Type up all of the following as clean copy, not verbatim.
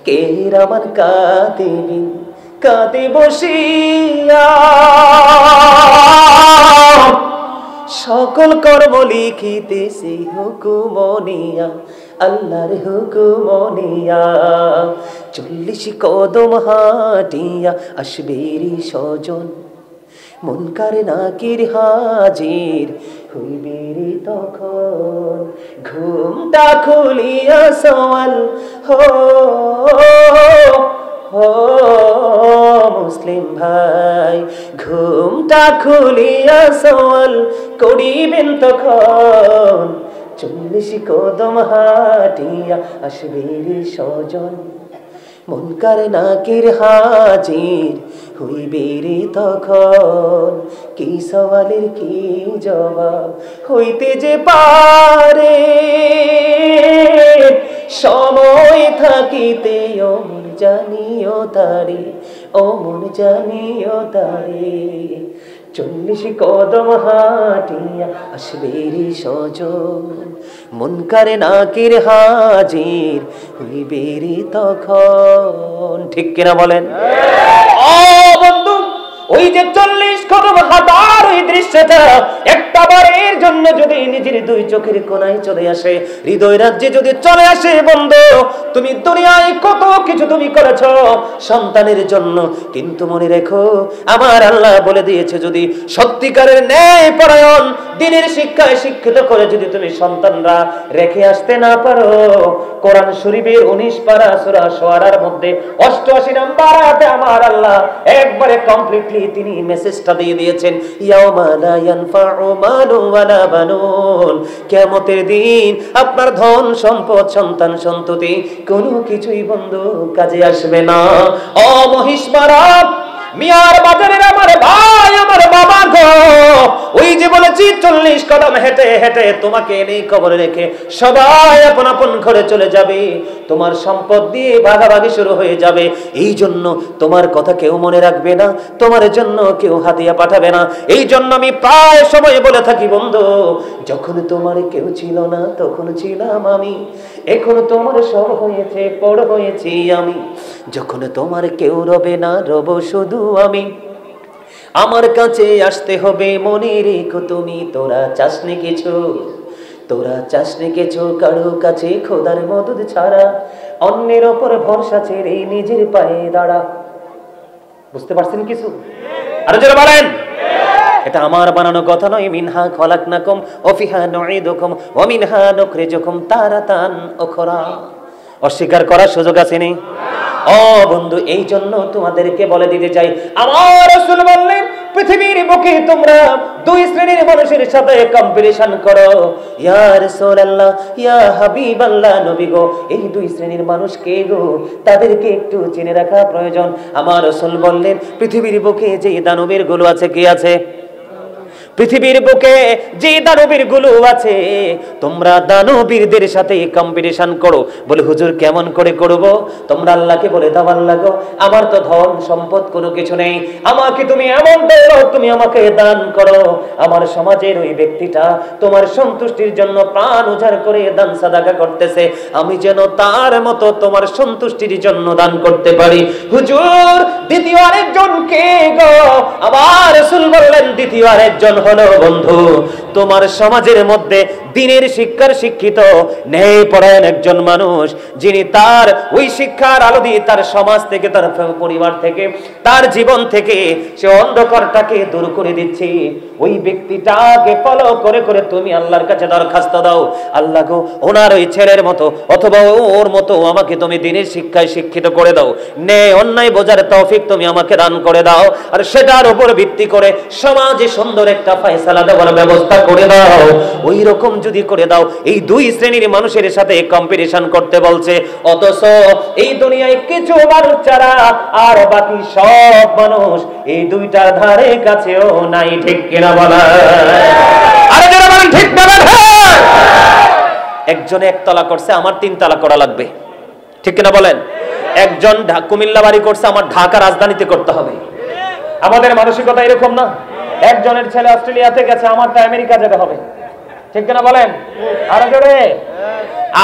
কে আমার কাঁদিবিন কাঁদে বসিয়া, সকল কর্ম লিখিতেছি হুকুমনিয়া, আল্লাহর হুকুমনিয়া। 40 কদম হাঁটিয়া আসবেরি স্বজন, মুনকার নাকির হাজির হইবেরি তখন। ঘুমটা খুলিয়া সওয়াল হো হো মুসলিম ভাই, ঘুমটা খুলিয়া সওয়াল করিবেন তখন। 40 কদম হাঁটিয়া আসবেরি স্বজন, মুনকার নাকির হাজির হইবেরি তখন। কি সওয়ালের কি জবাব হইতে যে পারে, সময় থাকিতে অমন জানিও তারে, অমন জানিও তারে। 40 কদম হাঁটিয়া আসবেরি স্বজন, মুনকার নাকির হাজির হইবেরি তখন। ঠিক কিনা বলেন? ও বন্ধু, ওই যে 40 কদম হাঁটার ওই দৃশ্যটা একটা বারের জন্য যদি নিজের 2 চোখের কোণায় চলে আসে, হৃদয় রাজ্যে যদি চলে আসে, বন্ধু তুমি দুনিয়ায় কত কিছু তুমি করেছো সন্তানের জন্য, কিন্তু মনে রেখো আমার আল্লাহ বলে দিয়েছে, যদি সত্যিকারের ন্যায় পরায়ণ দ্বীনের শিক্ষায় শিক্ষিত করে যদি তুমি সন্তানরা রেখে আসতে না পারো, কোরআন শরীফের 19 পারা সূরা শুআরার মধ্যে 88 নম্বর আয়াতে আমার আল্লাহ একবারে কমপ্লিটলি তিনি মেসেজটা দিয়ে দিয়েছেন, ইয়াউমা লা ইয়ানফাউ মালু ওয়ালা বানুন। কিয়ামতের দিন আপনার ধন সম্পদ সন্তান সন্ততি কোনো কিছুই বন্ধু কাজে আসবে না। ও মহিষমারা মিয়ার বাজারের আমার ভাই, আমার বাবা গো, ওই যে বলেছি 40 কদম হেঁটে হেঁটে তোমাকে এই কবরে রেখে সবাই আপন আপন ঘরে চলে যাবে, তোমার সম্পদ দিয়ে ভাগাভাগি শুরু হয়ে যাবে। এই জন্য তোমার কথা কেউ মনে রাখবে না, তোমার জন্য কেউ হাদিয়া পাঠাবে না। এই জন্য আমি প্রায় সময় বলে থাকি, বন্ধু যখন তোমার কেউ ছিল না তখন ছিলাম আমি, এখন তোমার সব হয়েছে বড় হয়েছি আমি। যখন তোমার কেউ রবে না রব শুধু আমি, আমার কাছে আসতে হবে মনে রেখো তুমি। তোরা চাসনি কিছু, তোরা চাসনি কিছু কারো কাছে খোদার মদদ ছাড়া, অন্যের ওপর ভরসা ছেড়ে নিজের পায়ে দাঁড়া। বুঝতে পারছেন কিছু? আরো যারা বলেন, এটা আমার বানানো কথা নয়। মিনহা খলাকনাকুম ওয়া ফিহা নুঈদুকুম ওয়া মিনহা নুখরিজুকুম তারাতান উখরা। অস্বীকার করার সুযোগ আছে নি? ও বন্ধু, এই জন্য তোমাদেরকে বলে দিতে চাই, আমার রাসূল বললেন পৃথিবীর বুকে তোমরা 2 শ্রেণীর মানুষের সাথে কম্পিটিশন করো। ইয়া রাসূলুল্লাহ, ইয়া হাবিবাল্লাহ, নবী গো, এই 2 শ্রেণীর মানুষ কে গো? তাদেরকে একটু জেনে রাখা প্রয়োজন। আমার রাসূল বললেন পৃথিবীর বুকে যে দানবীর গুলো আছে, কি আছে? পৃথিবীর বুকে যে দানবীর গুলো আছে, তোমরা দানবীরদের সাথে কম্পিটিশন করো। বলে হুজুর কেমন করে করব? তোমরা আল্লাহকে বলে দাও, আল্লাহ গো আমার তো ধন সম্পদ কোনো কিছু নেই, আমাকে তুমি এমন দাও, তুমি আমাকে দান করো। আমার সমাজের ওই ব্যক্তিটা তোমার সন্তুষ্টির জন্য প্রাণ উজাড় করে দান সাদাকা করতেছে, আমি যেন তার মতো তোমার সন্তুষ্টির জন্য দান করতে পারি। হুজুর দ্বিতীয় আরেকজন কে গো? আমার রাসূল বললেন দ্বিতীয় আরেকজন হলো বন্ধু তোমার সমাজের মধ্যে দ্বীনের শিক্ষার শিক্ষিত ন্যায় পরায়ণ একজন মানুষ, যিনি তার ওই শিক্ষার আলো দিয়ে তার সমাজ থেকে, তার পরিবার থেকে, তার জীবন থেকে সে অন্ধকারটাকে দূর করে দিচ্ছে। ওই ব্যক্তিটাকে ফলো করে করে তুমি আল্লাহর কাছে দরখাস্ত দাও, আল্লাহ গো ওনার ওই ছেলের মতো অথবা ওর মতো আমাকে তুমি দ্বীনের শিক্ষায় শিক্ষিত করে দাও, ন্যায় অন্যায় বোঝার তৌফিক তুমি আমাকে দান করে দাও, আর সেটার উপর ভিত্তি করে সমাজে সুন্দর একটা ফয়সালা দেওয়ার ব্যবস্থা করে দাও। ওই রকম যদি করে দাও, এই 2 শ্রেণীর মানুষের সাথে কম্পিটিশন করতে বলছে, অথচ এই দুনিয়ায় কিছু মানুষ ছাড়া আর বাকি সব মানুষ এই 2টার ধারে কাছেও নাই। ঠিক কিনা বলা? আরে যারা বলেন ঠিক বলেন। একজন 1 তলা করছে, আমার 3 তলা করা লাগবে। ঠিক কিনা বলেন? একজন কুমিল্লা বাড়ি করছে, আমার ঢাকা রাজধানীতে করতে হবে। আমাদের মানসিকতা এরকম না? একজনের ছেলে অস্ট্রেলিয়াতে গেছে, আমারটা আমেরিকা যেতে হবে। ঠিক কিনা বলেন? আরো জোরে।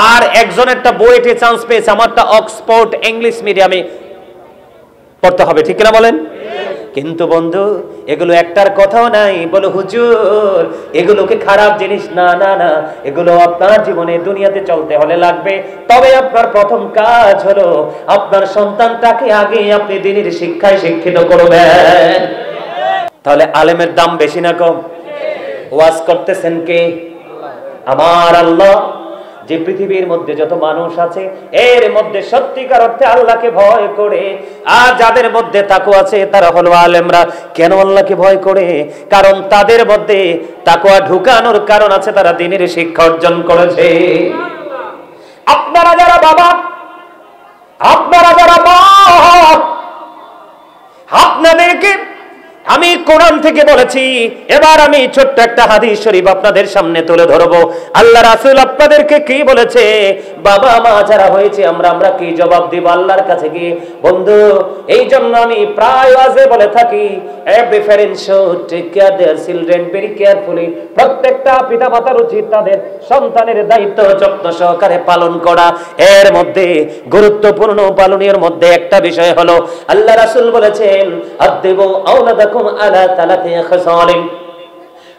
আর একজনেরটা বুয়েটে চান্স পেয়েছে, আমারটা অক্সফোর্ড ইংলিশ মিডিয়ামে পড়তে হবে, ঠিক কিনা বলেন? কিন্তু বন্ধু এগুলো একটার কথাও নাই বলো হুজুর এগুলোকে খারাপ জিনিস না, না না, এগুলো আপনার জীবনে দুনিয়াতে চলতে হলে লাগবে। তবে আপনার প্রথম কাজ হলো আপনার সন্তানটাকে আগে আপনি দ্বীনের শিক্ষায় শিক্ষিত করবেন। তাহলে আলেমের দাম বেশি না কম? ওয়াজ করতেছেন কে? আমার আল্লাহ। যে পৃথিবীর মধ্যে যত মানুষ আছে এর মধ্যে সত্যিকার অর্থে আল্লাহকে ভয় করে, আর যাদের মধ্যে তাকওয়া আছে তারা হলো আলেমরা। কেন আল্লাহকে ভয় করে? কারণ তাদের মধ্যে তাকওয়া ঢুকানোর কারণ আছে, তারা দ্বীনের শিক্ষা অর্জন করেছে। আপনারা যারা বাবা, আপনারা যারা মা, আপনাদেরকে আমি কোরআন থেকে বলেছি, এবার আমি ছোট্ট একটা হাদিস শরীফ আপনাদের সামনে তুলে ধরবো। আল্লাহ রাসূল আপনাদেরকে কি বলেছে? বাবা মা যারা হয়েছে আমরা কি জবাব দিব আল্লাহর কাছে গিয়ে? বন্ধু এই জন্য আমি প্রায় ওয়াজে বলে থাকি, every parent should take care their children very carefully. প্রত্যেকটা পিতামাতার উচিত তাদের সন্তানের দায়িত্ব যত্ন সহকারে পালন করা। এর মধ্যে গুরুত্বপূর্ণ পালনীয় মধ্যে একটা বিষয় হলো আল্লাহ রাসূল বলেছেন আদিবু আওলাদাকুম আলা তালাতি খাসালিন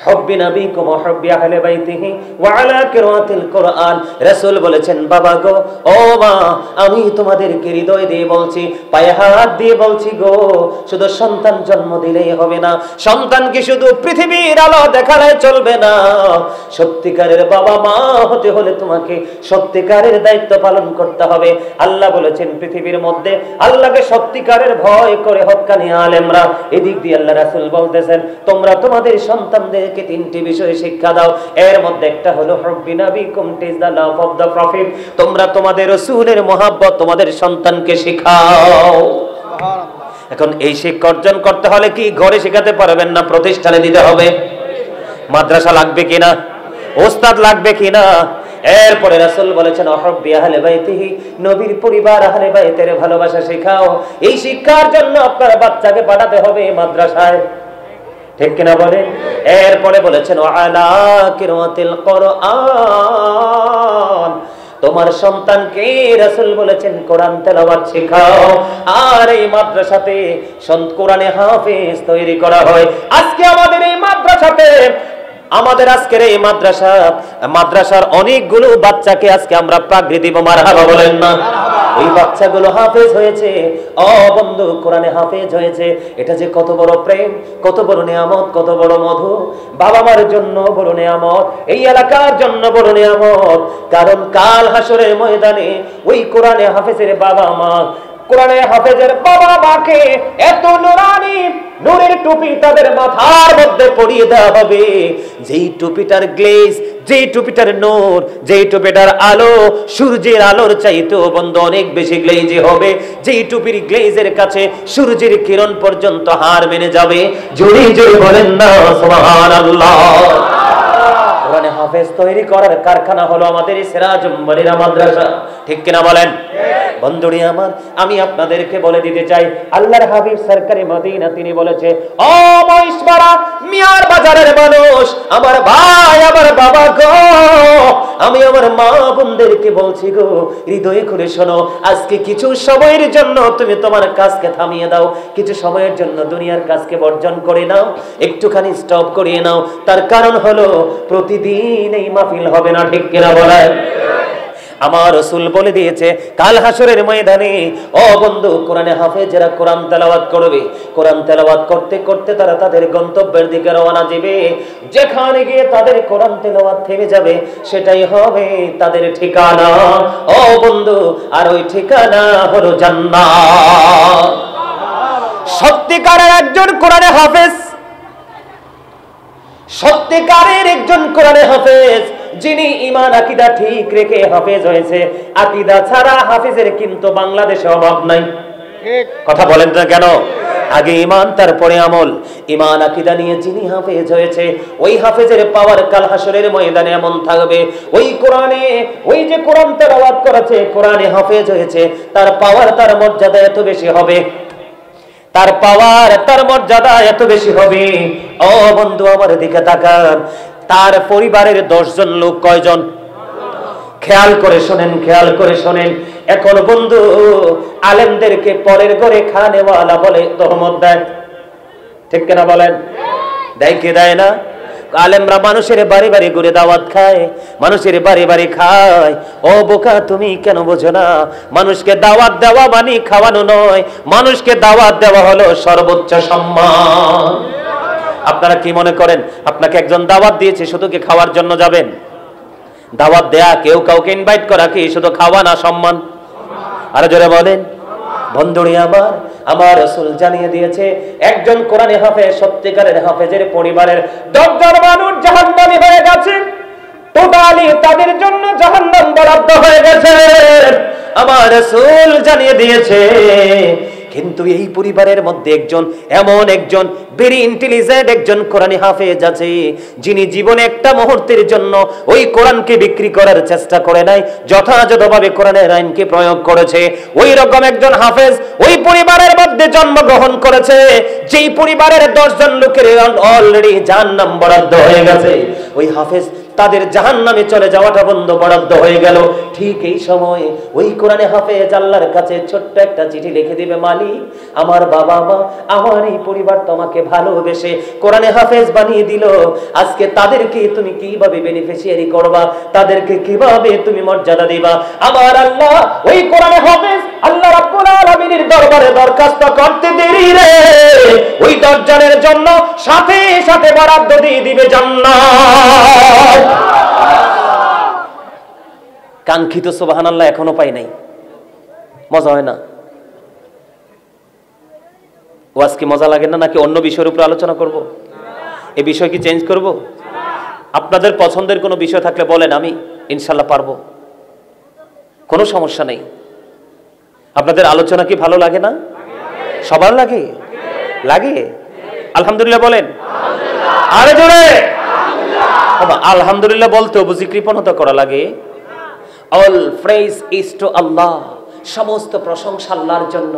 হুব্বি নবীকুম ওয়া হুব্বি আহলি বাইতিহি ওয়া আলা কিরাআতিল কুরআন। রাসূল বলেছেন বাবা গো, ও মা, আমি তোমাদেরকে হৃদয় দিয়ে বলছি, পায়ে হাত দিয়ে বলছি গো, শুধু সন্তান জন্ম দিলেই হবে না, সন্তানকে শুধু পৃথিবীর আলো দেখালে চলবে না। সত্যিকারের বাবা মা হতে হলে তোমাকে সত্যিকারের দায়িত্ব পালন করতে হবে। আল্লাহ বলেছেন পৃথিবীর মধ্যে আল্লাহকে সত্যিকারের ভয় করে হক্কানি আলেমরা। এদিক দিয়ে আল্লাহ রাসূল বলতেছেন তোমরা তোমাদের সন্তানদের তিনটি বিষয়ে শিক্ষা দাও। এর মধ্যে একটা হলো হুব্বি নবীকুম, টিজ দা লাভ অফ দা প্রফেট। তোমরা তোমাদের রাসূলের মহব্বত তোমাদের সন্তানকে শিখাও। এখন এই শিক্ষা অর্জন করতে হলে কি ঘরে শেখাতে পারবেন না, প্রতিষ্ঠানে দিতে হবে। মাদ্রাসা লাগবে কিনা, ওস্তাদ লাগবে কিনা? এরপরে রাসূল বলেছেন হুব্বি আহলি বাইতিহি, নবীর পরিবার আহলে বাইতের ভালোবাসা শেখাও। এই শিক্ষার জন্য আপনার বাচ্চাকে পাঠাতে হবে মাদ্রাসায়, ঠিক কিনা বলেন? এরপরে বলেছেন ওয়ালা কিরাআতিল কুরআন, তোমার সন্তানকে রাসূল বলেছেন কোরআন তেলাওয়াত শেখাও। আর এই মাদ্রাসাতে কোরআনে হাফেজ তৈরি করা হয়। আজকে আমাদের এই মাদ্রাসাতে, আমাদের আজকের এই মাদ্রাসার অনেকগুলো বাচ্চাকে আজকে আমরা পাগড়ি দিব, মারহাবা বলেন না? এই বাচ্চাগুলো হাফেজ হয়েছে। ও বন্ধু, কোরআনে হাফেজ হয়েছে, এটা যে কত বড় প্রেম, কত বড় নিয়ামত, কত বড় মধু। বাবা মার জন্য বড় নিয়ামত, এই এলাকার জন্য বড় নিয়ামত। কারণ কাল হাসরের ময়দানে ওই কোরআনে হাফেজের বাবা মা, কোরআনে হাফেজের বাবা মাকে এত নুরানি নূরের টুপি তাদের মাথার মধ্যে পরিয়ে দেওয়া হবে, যেই টুপিটার গ্লেজ, যেই টুপিটার নূর, যেই টুপিটার আলো সূর্যের আলোর চাইতেও বন্ধু অনেক বেশি গ্লেজি হবে। যেই টুপির গ্লেজের কাছে সূর্যের কিরণ পর্যন্ত হার মেনে যাবে। জোরে জোরে বলেন না সুবহানাল্লাহ। কোরআনে হাফেজ তৈরি করার কারখানা হলো আমাদের সিরাজ উম্মানিরা মাদ্রাসা, ঠিক কিনা বলেন? বন্ধুরি আমার, আমি আপনাদেরকে বলে দিতে চাই আল্লাহর হাবিব সরকারে মদিনা তিনি বলেছে, ও মহিষপাড়া মিয়ার বাজারের মানুষ, আমার ভাই, আমার বাবা গো, আমি আমার মা বোনদেরকে বলছি গো, হৃদয়ে করে শোনো, আজকে কিছু সময়ের জন্য তুমি তোমার কাজকে থামিয়ে দাও, কিছু সময়ের জন্য দুনিয়ার কাজকে বর্জন করে নাও, একটুখানি স্টপ করিয়ে নাও। তার কারণ হলো প্রতিদিন এই মাহফিল হবে না, ঠিক কিনা বলেন? আমার রাসূল বলে দিয়েছে কাল হাসরের ময়দানে, ও বন্ধু, কোরআনে হাফেজেরা কোরআন তেলাওয়াত করবে, কোরআন তেলাওয়াত করতে করতে তারা তাদের গন্তব্যের দিকে রওনা দিবে। যেখানে গিয়ে তাদের কোরআন তেলাওয়াত থেমে যাবে সেটাই হবে তাদের ঠিকানা, ও বন্ধু, আর ওই ঠিকানা হলো জান্নাত। সত্যিকারের একজন কোরআনে হাফেজ, সত্যিকারের একজন কোরআনে হাফেজ, যিনি ঈমান আকীদা ঠিক রেখে হাফেজ হয়েছে। আকীদা ছাড়া হাফেজের কিন্তু বাংলাদেশে অভাব নাই। কথা বলেন না কেন? আগে ঈমান তারপরে আমল। ঈমান আকীদা নিয়ে যিনি হাফেজ হয়েছে, ওই হাফেজের পাওয়ার কাল হাসরের ময়দানে এমন থাকবে, ওই কোরআনে, ওই যে কোরআন তেলাওয়াত করেছে, কোরআনে হাফেজ হয়েছে, তার পাওয়ার, তার মর্যাদা এত বেশি হবে, তার পাওয়ার, তার মর্যাদা এত বেশি হবে। ও বন্ধু, আমার দিকে তাকান, তার পরিবারের 10 জন লোক কয়জন? খেয়াল করে শোনেন, খেয়াল করে শোনেন। এখন বন্ধু আলেমদেরকে পরের ঘরে খানেওয়ালা বলে তহমত দেয়, ঠিক কিনা বলেন? দেয় কি দেয় না? আলেমরা মানুষের বাড়ি বাড়ি ঘুরে দাওয়াত খায়, মানুষের বাড়ি বাড়ি খায়। ও বোকা, তুমি কেন বোঝো না? মানুষকে দাওয়াত দেওয়া মানে খাওয়ানো নয়, মানুষকে দাওয়াত দেওয়া হলো সর্বোচ্চ সম্মান। আপনারা কি মনে করেন আপনাকে একজন দাওয়াত দিয়েছে শুধু কি খাওয়ার জন্য যাবেন? দাওয়াত দেয়া, কেউ কাউকে ইনভাইট করা কি শুধু খাওয়া না সম্মান? আরো জোরে বলেন। বন্ধুরে আমার রাসূল জানিয়ে দিয়েছে একজন কোরআনে হাফেজ, সত্যিকারের হাফেজের পরিবারের 10 জন মানুষ জাহান্নামী হয়ে গেছে, টোটালি তাদের জন্য জাহান্নাম বরাদ্দ হয়ে গেছে। আমার রাসূল জানিয়ে দিয়েছে কিন্তু এই পরিবারের মধ্যে এমন একজন ভেরি ইন্টেলিজেন্ট একজন কোরআনী হাফেজ আছে, যিনি জীবনে একটা মুহূর্তের জন্য ওই কোরআনকে বিক্রি করার চেষ্টা করে নাই, যথাযথভাবে কোরআনের আইনকে প্রয়োগ করেছে। ওই রকম একজন হাফেজ ওই পরিবারের মধ্যে জন্মগ্রহণ করেছে, যেই পরিবারের 10 জন লোকের অলরেডি জাহান্নাম বরাদ্দ হয়ে গেছে। ওই হাফেজ তাদের জাহান্নামে চলে যাওয়াটা বরাদ্দ হয়ে গেল। ঠিক এই সময় ওই কোরআনে হাফেজ আল্লাহর কাছে ছোট্ট একটা চিঠি লিখে দিবে, মালিক আমার বাবা মা আমার এই পরিবার তোমাকে ভালোবেসে কোরআনে হাফেজ বানিয়ে দিল, আজকে তাদেরকে তুমি কিভাবে বেনিফিশিয়ারি করবা, তাদেরকে কিভাবে তুমি মর্যাদা দিবা? আমার আল্লাহ ওই কোরআনে হাফেজ আল্লাহ রাব্বুল আলামিনের দরবারে দরখাস্ত করতে দেরি রে, ওই 10 জনের জন্য সাথে সাথে বরাদ্দ দিয়ে দিবে জান্নাত। কাঙ্ক্ষিত সুবহানাল্লাহ এখনো পাই নাই। মজা হয় না? ওয়াজ কি মজা লাগে না, নাকি অন্য বিষয়ের উপর আলোচনা করব? এই বিষয় কি চেঞ্জ করব? আপনাদের পছন্দের কোনো বিষয় থাকলে বলেন, আমি ইনশাল্লাহ পারবো, কোনো সমস্যা নেই। আপনাদের আলোচনা কি ভালো লাগে না? সবার লাগে? লাগে? আলহামদুলিল্লাহ বলেন। আরে জোরে আলহামদুলিল্লাহ বলতেও বুঝি কৃপণতা করা লাগে। All praise is to Allah, সমস্ত প্রশংসা আল্লাহর জন্য।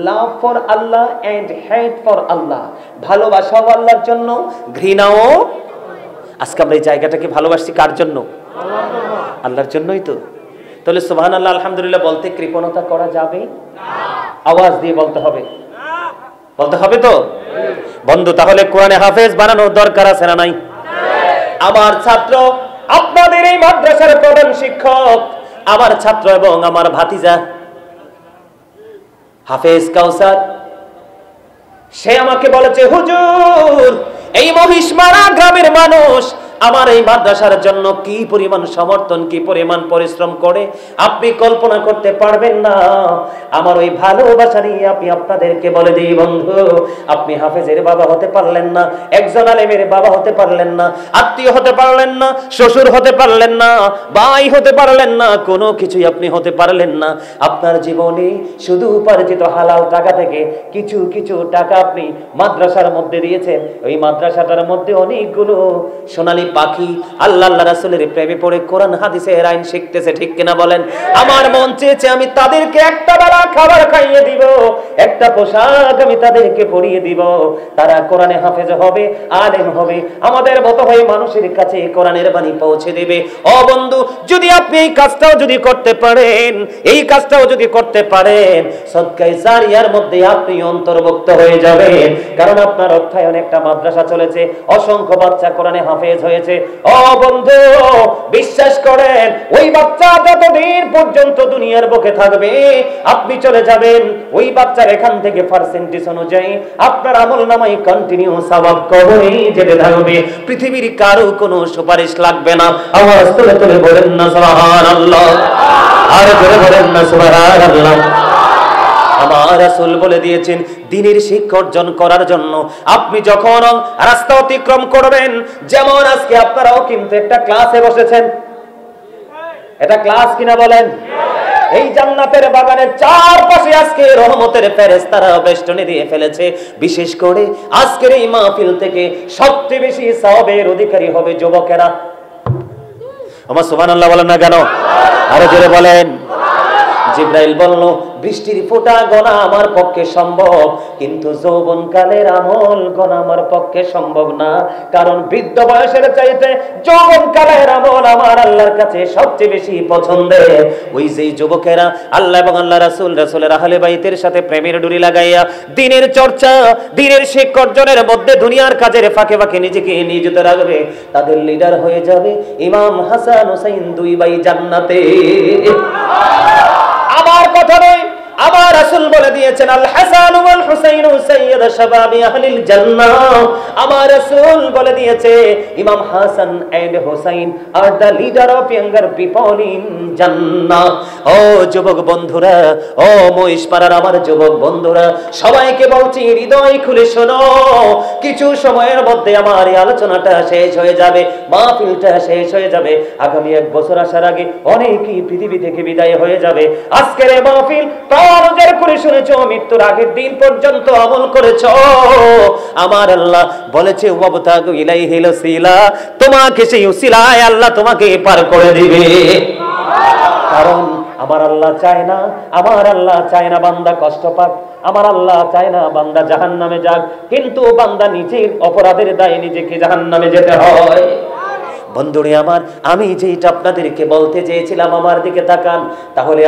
Love for Allah and hate for Allah, ভালোবাসাও আল্লাহর জন্য, ঘৃণাও। আজকে আমরা এই জায়গাটাকে ভালোবাসছি কার জন্য? আল্লাহর জন্যই তো। তাহলে সুবহানাল্লাহ আলহামদুলিল্লাহ বলতে কৃপণতা করা যাবে? আওয়াজ দিয়ে বলতে হবে, বলতে হবে তো বন্ধু। তাহলে কোরআনে হাফেজ বানানোর দরকার আছে না নাই? আমার ছাত্র, আপনাদের এই মাদ্রাসার প্রধান শিক্ষক, আমার ছাত্র এবং আমার ভাতিজা হাফেজ কাউসার, সে আমাকে বলেছে, হুজুর এই মহিষমারা গ্রামের মানুষ আমার এই মাদ্রাসার জন্য কি পরিমাণ সমর্থন, কি পরিমাণ পরিশ্রম করে আপনি কল্পনা করতে পারবেন না। আমার ওই ভালোবাসা নিয়ে আমি আপনাদেরকে বলে দিই বন্ধু, আপনি হাফেজের বাবা হতে পারলেন না, একজন আলেমের বাবা হতে পারলেন না, আত্মীয় হতে পারলেন না, শ্বশুর হতে পারলেন না, ভাই হতে পারলেন না, কোনো কিছুই আপনি হতে পারলেন না। আপনার জীবনে শুধু উপার্জিত হালাল টাকা থেকে কিছু কিছু টাকা আপনি মাদ্রাসার মধ্যে দিয়েছেন। ওই মাদ্রাসাটার মধ্যে অনেকগুলো সোনালী পাখি আল্লাহ রাসূলের প্রেমে পড়ে কোরআন হাদিসের আইন শিখতেছে, ঠিক কিনা বলেন? আমার মন চেয়েছে আমি তাদেরকে একটা বেলা খাবার খাইয়ে দিব, একটা পোশাক আমি তাদেরকে পরিয়ে দিব, তারা কোরআনে হাফেজ হবে, আলেম হবে, আমাদের মতো হয়ে মানুষের কাছে কোরআনের বাণী পৌঁছে দেবে। ও বন্ধু, যদি আপনি এই কাজটাও যদি করতে পারেন, এই কাজটাও যদি করতে পারেন, সদকায়ে জারিয়ার মধ্যে আপনি অন্তর্ভুক্ত হয়ে যাবেন। কারণ আপনার অর্থায়নে একটা মাদ্রাসা চলেছে, অসংখ্য বাচ্চা কোরআনে হাফেজ হয়েছে। ও বন্ধু, বিশ্বাস করেন ওই বাচ্চা যতদিন পর্যন্ত দুনিয়ার বুকে থাকবে আপনি চলে যাবেন, ওই বাচ্চার এখান থেকে পার্সেন্টেজ অনুযায়ী আপনার আমলনামায় কন্টিনিউ সওয়াব কবরে যেতে থাকবে। পৃথিবীর কারো কোনো সুপারিশ লাগবে না। আওয়াজ তুলে তুলে বলেন না সুবহানাল্লাহ, আর জোরে বলেন না সুবহানাল্লাহ। আমার রাসূল বলে দিয়েছেন দ্বীনের শিক্ষা অর্জন করার জন্য আপনি যখন রাস্তা অতিক্রম করবেন, যেমন আজকে আপনারাও কিন্তু একটা ক্লাসে বসেছেন, এটা ক্লাস কিনা বলেন? এই জান্নাতের বাগানের চারপাশে আজকে রহমতের ফেরেশতারা বেষ্টনী দিয়ে ফেলেছে। বিশেষ করে আজকের এই মাহফিল থেকে সবচেয়ে বেশি সওয়াবের অধিকারী হবে যুবকেরা। আমার সুবহানাল্লাহ বলেন না কেন? আরো জোরে বলেন। জিবরাইল বলল, বৃষ্টির ফোঁটা গোনা আমার পক্ষে সম্ভব, কিন্তু যৌবনকালের আমল গোনা আমার পক্ষে সম্ভব না, কারণ বৃদ্ধ বয়সের চাইতে যৌবনকালের আমল আমার আল্লাহর কাছে সবচেয়ে বেশি পছন্দের। ওই যে যুবকেরা আল্লাহ এবং আল্লাহ রাসূলের আহলে বাইতের সাথে প্রেমের ডুরি লাগাইয়া দিনের চর্চা, দিনের শিক্ষা অর্জনের মধ্যে দুনিয়ার কাজের ফাঁকে ফাঁকে নিজেকে নিয়োজিত রাখবে, তাদের লিডার হয়ে যাবে ইমাম হাসান হুসাইন, দুই ভাই জান্নাতে। আমার কথা নয়, আমার রাসূল বলে দিয়েছেন, আল হাসান ওয়াল হুসাইন সাইয়্যিদ শাবাবি আহলিল জান্নাহ। আমার রাসূল বলে দিয়েছে, Imam Hasan and Husain are the leader of younger people in Jannah. ও যুবক বন্ধুরা, ও মহিষপাড়ার আমার যুবক বন্ধুরা, সবাইকে বলছি হৃদয় খুলে শোনো, কিছু সময়ের মধ্যে আমার এই আলোচনাটা শেষ হয়ে যাবে, মাহফিলটা শেষ হয়ে যাবে। আগামী 1 বছর আসার আগে অনেকেই পৃথিবী থেকে বিদায় হয়ে যাবে। আজকের এই মাহফিল প্রাণোজার করে শুনেছো, মৃত্যুর আগের দিন পর্যন্ত আমল করেছো। আমার আল্লাহ বলেছে, ওয়াবতাগু ইলাইহিল ওসিলা, তোমাকে সেই ওসিলায় আল্লাহ তোমাকে পার করে দিবে। কারণ আমার আল্লাহ চায় না, আমার আল্লাহ চায় না বান্দা কষ্ট পাক, আমার আল্লাহ চায় না বান্দা জাহান্নামে যাক, কিন্তু বান্দা নিজের অপরাধের দায়ে নিজেকে জাহান্নামে যেতে হয়। বন্ধুরে আমার, আমি যেটা আপনাদেরকে বলতে চেয়েছিলাম, আমার দিকে তাকান, তাহলে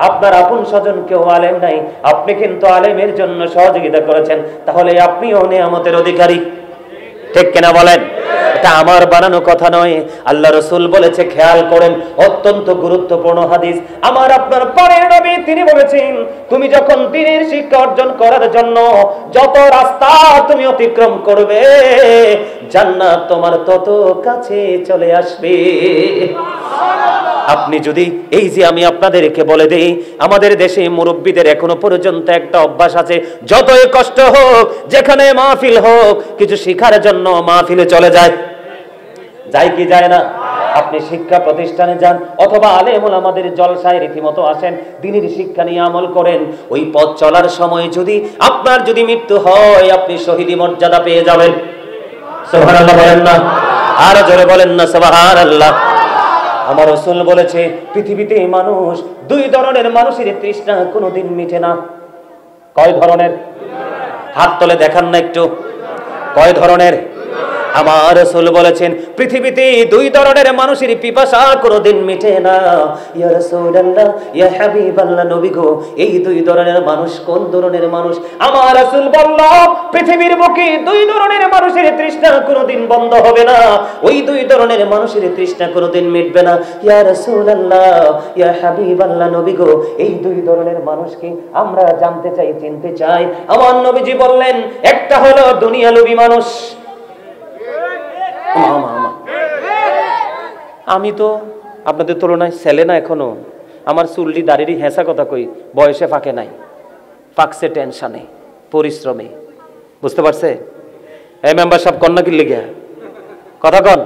আপনার আপন স্বজন কেউ আলেম নাই, আপনি কিন্তু আলেমের জন্য সহযোগিতা করেছেন, তাহলে আপনিও নেয়ামতের অধিকারী, ঠিক কিনা বলেন? এটা আমার বানানো কথা নয়, আল্লাহ রাসূল বলেছে, খেয়াল করেন, অত্যন্ত গুরুত্বপূর্ণ হাদিস। আমার আপনার পরের নবী তিনি বলেছেন, তুমি যখন দ্বীনের শিক্ষা অর্জন করার জন্য যত রাস্তা তুমি অতিক্রম করবে, জান্নাত তোমার তত কাছে চলে আসবে। আপনি যদি এই যে আমি আপনাদেরকে বলে দেই, আমাদের দেশে মুরব্বীদের এখনো পর্যন্ত একটা অভ্যাস আছে, যতই কষ্ট হোক, যেখানে মাহফিল হোক, কিছু শিখার জন্য মাহফিলে চলে যায়, যায় কি যায় না? আপনি শিক্ষা প্রতিষ্ঠানে যান অথবা আলেম ওলামাদের জলসায় রীতিমতো আসেন, দ্বীনের শিক্ষা নিয়ে আমল করেন, ওই পথ চলার সময় যদি আপনার যদি মৃত্যু হয়, আপনি শহীদি মর্যাদা পেয়ে যাবেন। সুবহানাল্লাহ বলেন না? আর জোরে বলেন না সুবহানাল্লাহ। আমার রাসূল বলেছে, পৃথিবীতে মানুষ, 2 ধরনের মানুষের তৃষ্ণা কোনোদিন মিটে না। কয় ধরনের? হাত তুলে দেখান না একটু, কয় ধরনের? আমার রাসূল বলেছেন, পৃথিবীতে 2 ধরনের মানুষের পিপাসা কোনোদিন মিটে না। ইয়া রাসূলুল্লাহ, ইয়া হাবিবাল্লাহ, নবী গো, এই 2 ধরনের মানুষ কোন ধরনের মানুষ? আমার রাসূল বলল, পৃথিবীর বুকে 2 ধরনের মানুষের তৃষ্ণা কোনোদিন বন্ধ হবে না, ওই 2 ধরনের মানুষের তৃষ্ণা কোনোদিন মিটবে না। ইয়া রাসূলুল্লাহ, ইয়া হাবিবাল্লাহ, নবী গো, এই 2 ধরনের মানুষকে আমরা জানতে চাই, চিনতে চাই। আমার নবীজি বললেন, একটা হলো দুনিয়ালোভী মানুষ। আমি তো আপনাদের তুলনায় ছেলে না এখনো, আমার চুলটি দাড়িরই হেঁচা কথা কই, বয়সে ফাঁকে নাই, ফাঁকছে টেনশনে, পরিশ্রমে, বুঝতে পারছে? এই মেম্বার সাহেব কন্যা কি লিখে কথা কন?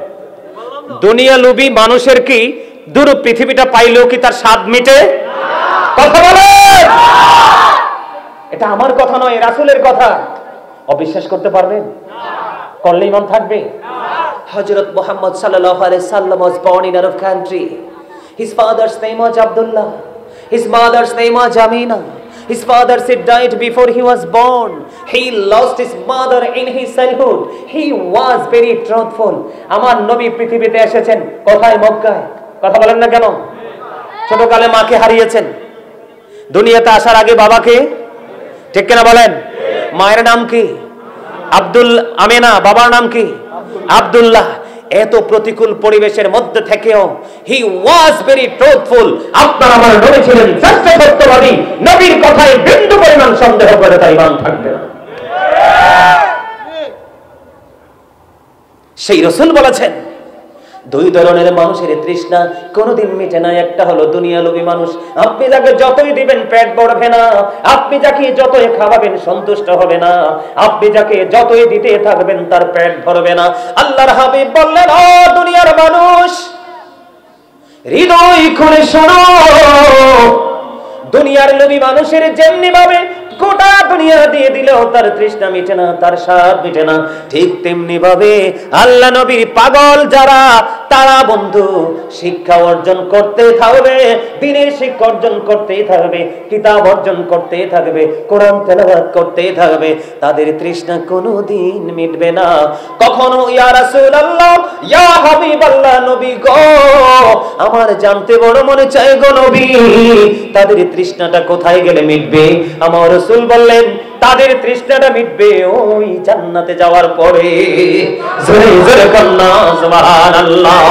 দুনিয়া লোভী মানুষের কি দূর পৃথিবীটা পাইলেও কি তার স্বাদ মিটে? কথা বলে, এটা আমার কথা নয়, রাসূলের কথা। অবিশ্বাস করতে পারবেন? করলে ইমান থাকবে? Hazrat Muhammad sallallahu alaihi wasallam was born in Arab country. His father's name was Abdullah. His mother's name was Amina. His father said died before he was born. He lost his mother in his childhood. He was very truthful. আমার নবী পৃথিবীতে এসেছেন কোথায়? মক্কায়। কথা বলেন না কেন? ছোটকালে মাকে হারিয়েছেন, দুনিয়াতে আসার আগে বাবাকে, ঠিক কিনা বলেন? মায়ের নাম কি? আমিনা। বাবার নাম কি? আব্দুল্লাহ। এত প্রতিকূল পরিবেশের মধ্যে থেকেও হি ওয়াজ ভেরি ট্রুথফুল। আপনার আমার নবী ছিলেন শ্রেষ্ঠ সত্যবাদী, নবীর কথায় বিন্দু পরিমাণ সন্দেহ করে তার ঈমান থাকবে না। সেই রাসূল বলেছেন, 2 ধরনের মানুষের তৃষ্ণা কোনোদিন মিটে না। একটা হলো দুনিয়ালোভী মানুষ, আপনি যাকে যতই দিবেন পেট ভরবে না, আপনি যাকে যতই খাওয়াবেন সন্তুষ্ট হবে না, আপনি যাকে যতই দিতে থাকবেন তার পেট ভরবে না। আল্লাহর হাবিব বললেন, ও দুনিয়ার মানুষ, হৃদয় খুলে শোনো, দুনিয়ার লোভী মানুষের যেমনি ভাবে গোটা দুনিয়া দিয়ে দিলেও তার তৃষ্ণা মিটে না, তার স্বাদ মিটে না, ঠিক তেমনি ভাবে আল্লাহ নবীর পাগল যারা, তারা বন্ধু শিক্ষা অর্জন করতে থাকবে, দ্বীনের শিক্ষা অর্জন করতেই থাকবে, কিতাব অর্জন করতেই থাকবে, কোরআন তেলাওয়াত করতেই থাকবে, তাদের তৃষ্ণা কোনোদিন মিটবে না কখনো। ইয়া রাসূলুল্লাহ, ইয়া হাবিবাল্লাহ, নবী গো আমার জানতে বড় মনে চায় গো নবী, তাদের তৃষ্ণাটা কোথায় গেলে মিটবে? আমার রাসূল বললেন তাদের তৃষ্ণাটা মিটবে ওই জান্নাতে যাওয়ার পরে। জোরে জোরে কন্না সুবহানাল্লাহ,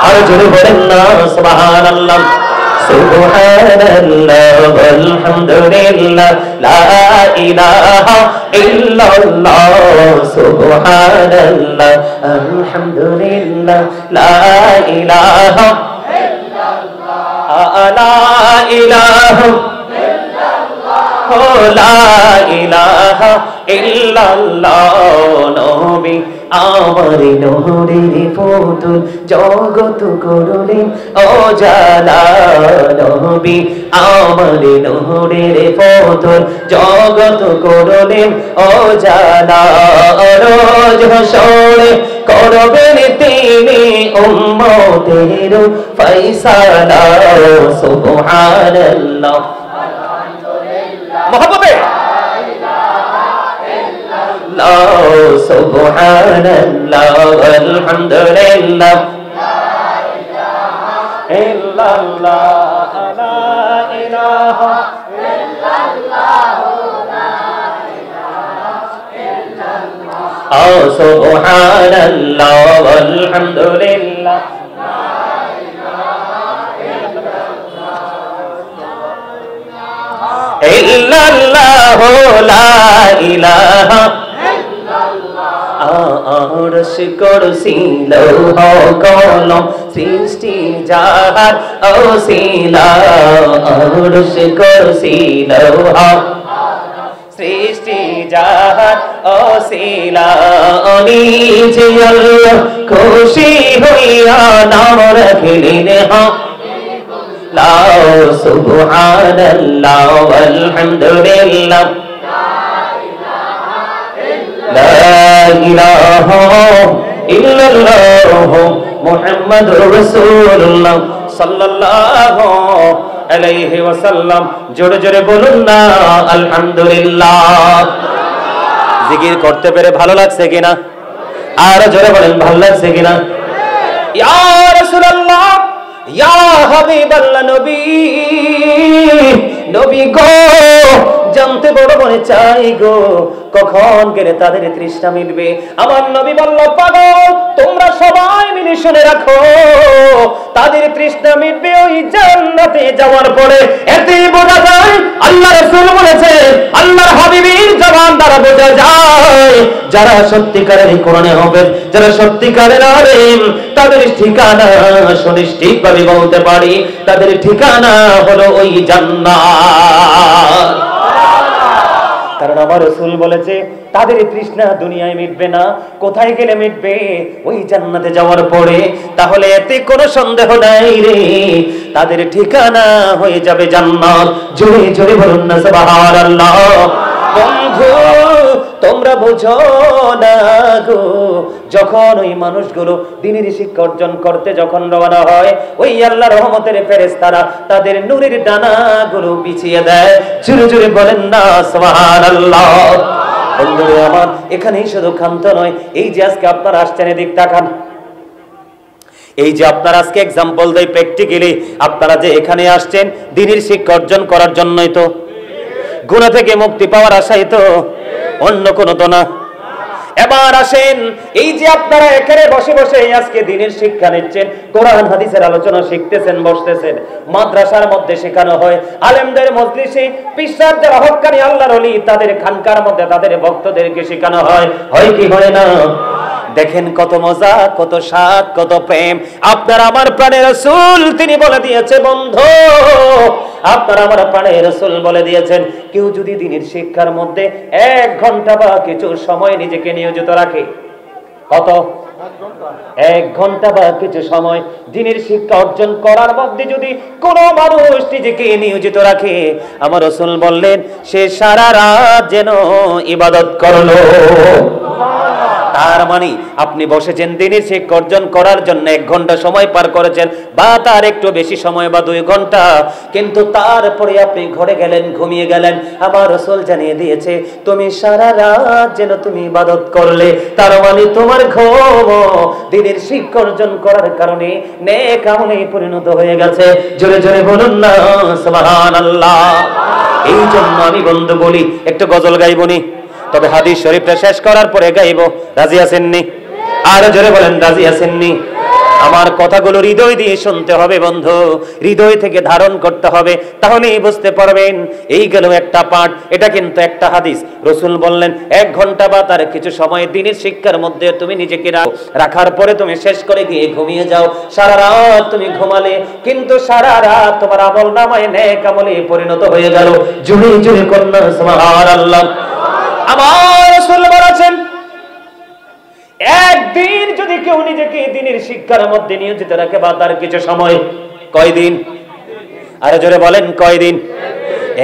আর জোরে বলেন না সুবহানাল্লাহ। সুবহানাল্লাহ ওয়ালহামদুলিল্লাহ লা ইলাহা ইল্লাল্লাহ, সুবহানাল্লাহ আলহামদুলিল্লাহ লা ইলাহা ইল্লাল্লাহ, লা ইলাহা লা ইলাহা ইল্লাল্লাহ। নবী আমার নূরের পুতুল জগত করলেন ও জালা, নবী আমার নূরের পুতুল জগত করলেন ও জালা। রোজ হাসরে করবেন তিনি উম্মতের ফয়সালা। সুবহানাল্লাহ মহব্বতে সুবহানাল্লাহ আলহামদুলিল্লাহ ইল্লাল্লাহ লা ইলাহা ইল্লাল্লাহ সুবহানাল্লাহ আলহামদুলিল্লাহ ইল্লাল্লাহ লা ইলাহা আরশ কুরসি লৌহ কলম সৃষ্টি যাহার ওসিলা। আরশ কুরসি লৌহ সৃষ্টি যাহার ওসিলা। নিজে আল্লাহ খুশি হইয়া নাম রাখিলেন হাবিবুল্লাহ। সুবহানাল্লাহ আলহামদুলিল্লাহ লা ইলাহা ইল্লাল্লাহ মুহাম্মাদুর রাসূলুল্লাহ সাল্লাল্লাহু আলাইহি ওয়াসাল্লাম। জোরে জোরে বলুন না আলহামদুলিল্লাহ। জিকির করতে পেরে ভালো লাগছে কিনা? আর জোরে বলেন ভালো লাগছে কিনা? ইয়া রাসূলুল্লাহ, ইয়া হাবিবাল্লাহ, নবী নবী গো জানতে বড় মনে চাই গো কখন গেলে তাদের তৃষ্ণা মিটবে। আমার নবী বলল পাগল তোমরা সবাই মিলে শুনে রাখো, তাদের তৃষ্ণা মিটবে ওই জান্নাতে যাওয়ার পরে। এতে বোঝা যায় আল্লাহ রাসূল বলেছে, আল্লাহর হাবিবের জবান দ্বারা বোঝা যায় যারা সত্যিকারের কোরআনে হবে, যারা সত্যিকারের আলেম, তাদের ঠিকানা সুনিশ্চিতভাবে বলতে পারি, তাদের ঠিকানা হলো ওই জান্নাত। কারণ আমার রাসূল বলেছে তাদের তৃষ্ণা দুনিয়ায় মিটবে না, কোথায় গেলে মিটবে? ওই জান্নাতে যাওয়ার পরে। তাহলে এতে কোনো সন্দেহ নাই রে, তাদের ঠিকানা হয়ে যাবে জান্নাত। জোরে জোরে বলুন না সুবহানাল্লাহ। বন্ধু তোমরা বুঝো না গো, যখন ওই মানুষগুলো দ্বীনের শিক্ষা অর্জন করতে যখন রওনা হয়, ওই আল্লাহর রহমতের ফেরেশতারা তাদের নূরের ডানাগুলো বিছিয়ে দেয়। জোরে জোরে বলেন না সুবহানাল্লাহ। বন্ধুরা আমার এখানেই শুধু ক্ষান্ত নয়, এই যে আজকে আপনারা আসছেন এদিক তাকান, এই যে আপনারা আজকে এক্সাম্পল দেয় প্র্যাকটিক্যালি আপনারা যে এখানে আসছেন দ্বীনের শিক্ষা অর্জন করার জন্যই তো, গুনাহ থেকে মুক্তি পাওয়ার আশাই তো, অন্য কোনো তো না। এবার আসেন, এই যে আপনারা এখানে বসে বসে আজকে দ্বীনের শিক্ষা নিচ্ছেন, কোরআন হাদিসের আলোচনা শিখতেছেন, বসতেছেন, মাদ্রাসার মধ্যে শেখানো হয়, আলেমদের মজলিসে পিসার যারা হক্কানি আল্লাহর ওলি তাদের খানকার মধ্যে তাদের ভক্তদেরকে শেখানো হয়, হয় কি হয় না? দেখেন কত মজা, কত স্বাদ, কত প্রেম। আপনার আমার প্রাণের রাসূল তিনি বলে দিয়েছে বন্ধু, আপনার আমার প্রাণের রাসূল বলে দিয়েছেন কেউ যদি দ্বীনের শিক্ষার মধ্যে 1 ঘন্টা বা কিছু সময় নিজেকে নিয়োজিত রাখে, কত? 1 ঘন্টা বা কিছু সময় দ্বীনের শিক্ষা অর্জন করার মধ্যে যদি কোনো মানুষ নিজেকে নিয়োজিত রাখে, আমার রাসূল বললেন সে সারা রাত যেন ইবাদত করলো। তার মানে আপনি বসেছেন দিনের শিক্ষা অর্জন করার জন্য 1 ঘন্টা সময় পার করেছেন, বা তার একটু বেশি সময়, বা 2 ঘন্টা, কিন্তু তারপরে আপনি ঘরে গেলেন, ঘুমিয়ে গেলেন। আমার রাসূল জানিয়ে দিয়েছে তুমি সারা রাত যেন তুমি ইবাদত করলে, তার মানে তোমার ঘুম দিনের শিক্ষা অর্জন করার কারণে নেক আমলে পরিণত হয়ে গেছে। জোরে জোরে বলুন না সুবহানাল্লাহ। এই জন্য আমি বন্ধু বলি একটু গজল গাইবনি, তবে হাদিস শরীফটা শেষ করার পরে গাইব। রাজি আছেননি? আর জোরে বলেন রাজি আছেননি? আমার কথাগুলো হৃদয় দিয়ে শুনতে হবে বন্ধু, হৃদয় থেকে ধারণ করতে হবে, তাহলেই বুঝতে পারবেন। এই গেল একটা পাঠ, এটা কিন্তু একটা হাদিস। রাসূল বললেন 1 ঘন্টা বা তার কিছু সময় দিনের শিক্ষার মধ্যে তুমি নিজেকে রাখার পরে তুমি শেষ করে গিয়ে ঘুমিয়ে যাও। সারা রাত তুমি ঘুমালে, কিন্তু সারা রাত তোমার আমল নামায় নেক আমলে পরিণত হয়ে গেল। জুড়ে জুড়ে কন্যা সুবহানাল্লাহ। আমার রাসূল বলেছেন একদিন যদি কেউ নিজেকে দিনের শিক্ষার মধ্যে নিয়োজিত রাখে, বা তার কিছু সময়, কয়দিন? আরো জোরে বলেন কয়দিন?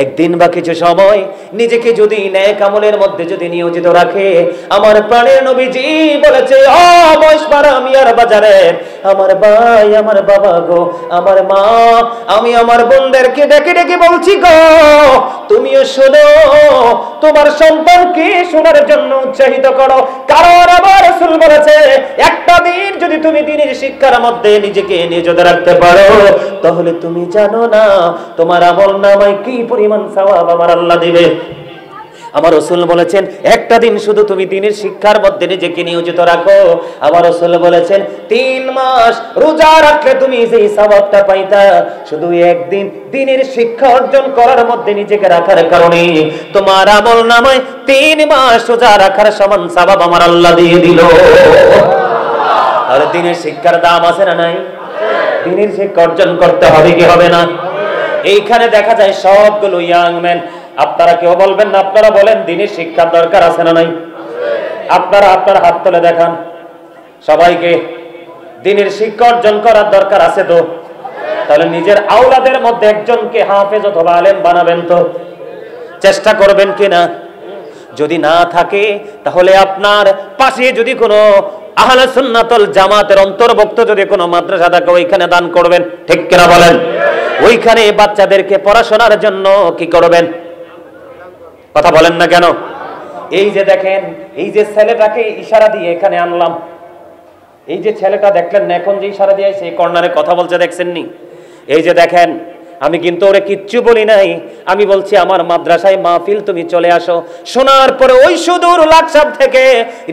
একদিন বা কিছু সময় নিজেকে যদি নেক আমলের মধ্যে যদি নিয়োজিত রাখে, আমার প্রাণের নবীজি বলেছে ও মহেশপাড়া মিয়ার বাজারের আমার ভাই, আমার বাবা গো, আমার মা, আমি আমার বোনদেরকে ডেকে ডেকে বলছি গো, তুমিও শোনো, তোমার সন্তানকে শোনার জন্য উৎসাহিত করো। কারণ আমার রাসূল বলেছে একটা দিন যদি তুমি দিনের শিক্ষার মধ্যে নিজেকে নিয়োজিত রাখতে পারো, তাহলে তুমি জানো না তোমার আমল নামায় কি পরিমাণ সওয়াব আমার আল্লাহ দিবে। আমার রাসূল বলেছেন একটা দিন শুধু তুমি দিনের শিক্ষার মধ্যে নিজেকে নিয়োজিত রাখো। আমার রাসূল বলেছেন 3 মাস রোজা রাখলে তুমি যেই সওয়াবটা পাইতা, শুধু একদিন দিনের শিক্ষা অর্জন করার মধ্যে নিজেকে রাখার কারণে তোমার আমল নামায় 3 মাস রোজা রাখার সমান সওয়াব আমার আল্লাহ দিয়ে দিল। আর দিনের শিক্ষার দাম আছে না নাই? দিনের শিক্ষা অর্জন করতে হবে কি হবে না? এইখানে দেখা যায় সবগুলো ইয়াং ম্যান। আপনারা কেউ বলবেন না, আপনারা বলেন দিনের শিক্ষার দরকার আছে না নাই? আপনারা আপনার হাত তুলে দেখান সবাইকে। দিনের শিক্ষা অর্জন করার দরকার আছে তো? তাহলে নিজের আওলাদের মধ্যে একজনকে হাফেজ অথবা আলেম বানাবেন তো? চেষ্টা করবেন কিনা? যদি না থাকে তাহলে আপনার পাশে যদি কোনো আহলে সুন্নাতুল জামাতের অন্তর্ভুক্ত যদি কোনো মাদ্রাসা থাকে ওইখানে দান করবেন, ঠিক কিনা বলেন? ওইখানে বাচ্চাদেরকে পড়াশোনার জন্য কি করবেন? কথা বলেন না কেন? এই যে দেখেন, এই যে ছেলেটাকে ইশারা দিয়ে এখানে আনলাম, এই যে ছেলেটা দেখলেন না এখন যে ইশারা দিয়ে সেই কর্নারে কথা বলছে, দেখছেননি? এই যে দেখেন, আমি কিন্তু ওরে কিচ্ছু বলি নাই, আমি বলছি আমার মাদ্রাসায় মাহফিল তুমি চলে আসো। শোনার পরে ওই সুদূর লাকসাম থেকে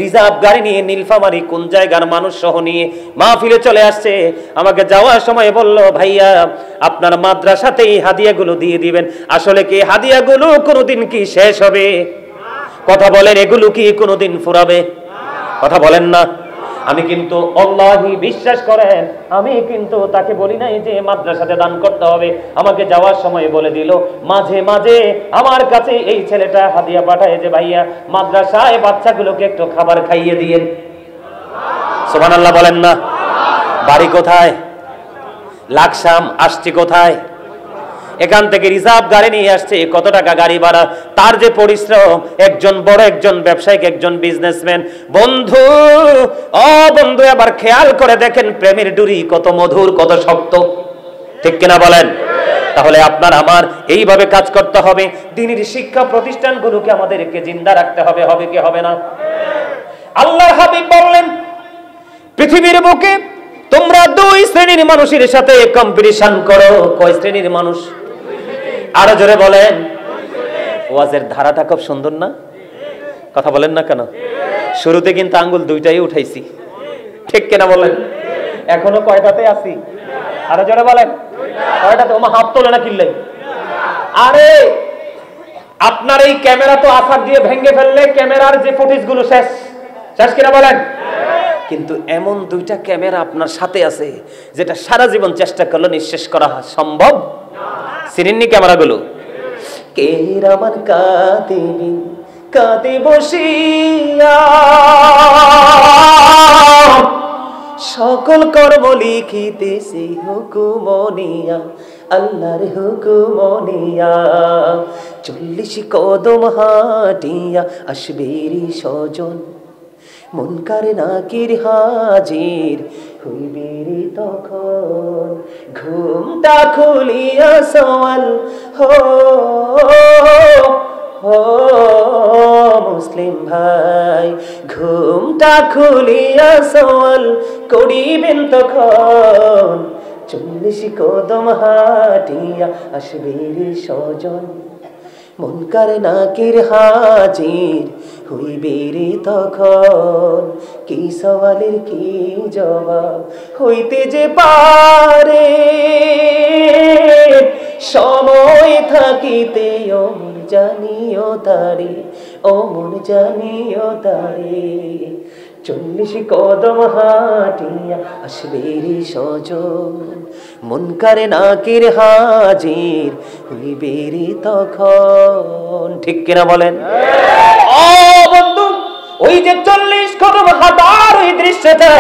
রিজার্ভ গাড়ি নিয়ে নীলফামারী কোন জায়গার মানুষ সহ নিয়ে মাহফিলে চলে আসছে। আমাকে যাওয়ার সময় বলল ভাইয়া আপনার মাদ্রাসাতেই হাদিয়াগুলো দিয়ে দিবেন। আসলে কি হাদিয়াগুলো কোনোদিন কি শেষ হবে? কথা বলেন, এগুলো কি কোনোদিন ফুরাবে? কথা বলেন না। আমি কিন্তু আল্লাহি বিশ্বাস করেন, আমি কিন্তু তাকে বলি নাই যে মাদ্রাসাতে দান করতে হবে। আমাকে যাওয়ার সময় বলে দিল, মাঝে মাঝে আমার কাছে এই ছেলেটা হাদিয়া পাঠায় যে ভাইয়া মাদ্রাসায় বাচ্চাগুলোকে একটু খাবার খাইয়ে দিয়েন। সুবহানাল্লাহ বলেন না। বাড়ি কোথায়? লাকসাম। আসছে কোথায়? এখান থেকে রিজার্ভ গাড়ি নিয়ে আসছে। কত টাকা গাড়ি ভাড়া, তার যে পরিশ্রম। একজন বড় একজন ব্যবসায়িক, একজন বিজনেসম্যান। বন্ধু, ও বন্ধু, আবার খেয়াল করে দেখেন প্রেমের ডুরি কত মধুর, কত শক্ত, ঠিক কিনা বলেন? তাহলে আপনার আমার এইভাবে কাজ করতে হবে। দ্বীনের শিক্ষা প্রতিষ্ঠানগুলোকে আমাদেরকে জিন্দা রাখতে হবে, হবে কি হবে না? আল্লাহর হাবিব বললেন পৃথিবীর বুকে তোমরা 2 শ্রেণীর মানুষের সাথে কম্পিটিশন করো। কয় শ্রেণীর মানুষ? আরো জোরে বলেন। ওয়াজের ধারাটা খুব সুন্দর না? কথা বলেন না কেন? শুরুতে কিন্তু আঙ্গুল 2টাই উঠাইছি, ঠিক কিনা বলেন? এখনো কয়টাতে আছি? আরো জোরে বলেন। কয়টাতে? ওমা হাত তোলে না কিল্লাই। আরে আপনার এই ক্যামেরা তো আছাড় দিয়ে ভেঙে ফেললে ক্যামেরার যে ফুটেজগুলো শেষ, শেষ কিনা বলেন? কিন্তু এমন 2টা ক্যামেরা আপনার সাথে আছে যেটা সারা জীবন চেষ্টা করলে নিঃশেষ করা সম্ভব। সিনেননি ক্যামেরাগুলো? কে আমার কাঁদিবি কাঁদে বসিয়া, সকল কর্ম লিখিতেছি হুকুমনিয়া, আল্লাহর হুকুমনিয়া। 40 কদম হাঁটিয়া আসবেরি স্বজন, মুনকার নাকির হাজির হইবে রে তখন, ঘুমটা খুলিয়া সওয়াল হো হো মুসলিম ভাই, ঘুমটা খুলিয়া সওয়াল করিবেন তখন, 40 কদম হাঁটিয়া আসবে রে স্বজন, মুনকার নাকির হাজির হইবে রে তখন, কি সওয়ালের কি জবাব হইতে যে পারে, সময় থাকিতে ও মন জানিও তারে, ও মন জানিও তারে, 40 কদম হাঁটিয়া আসবে রে স্বজন, মুনকার নাকির হাজির হইবে রে তখন। ঠিক কিনা বলেন? ও বন্ধু, ওই যে 40 কদম হাঁটার ওই দৃশ্যটা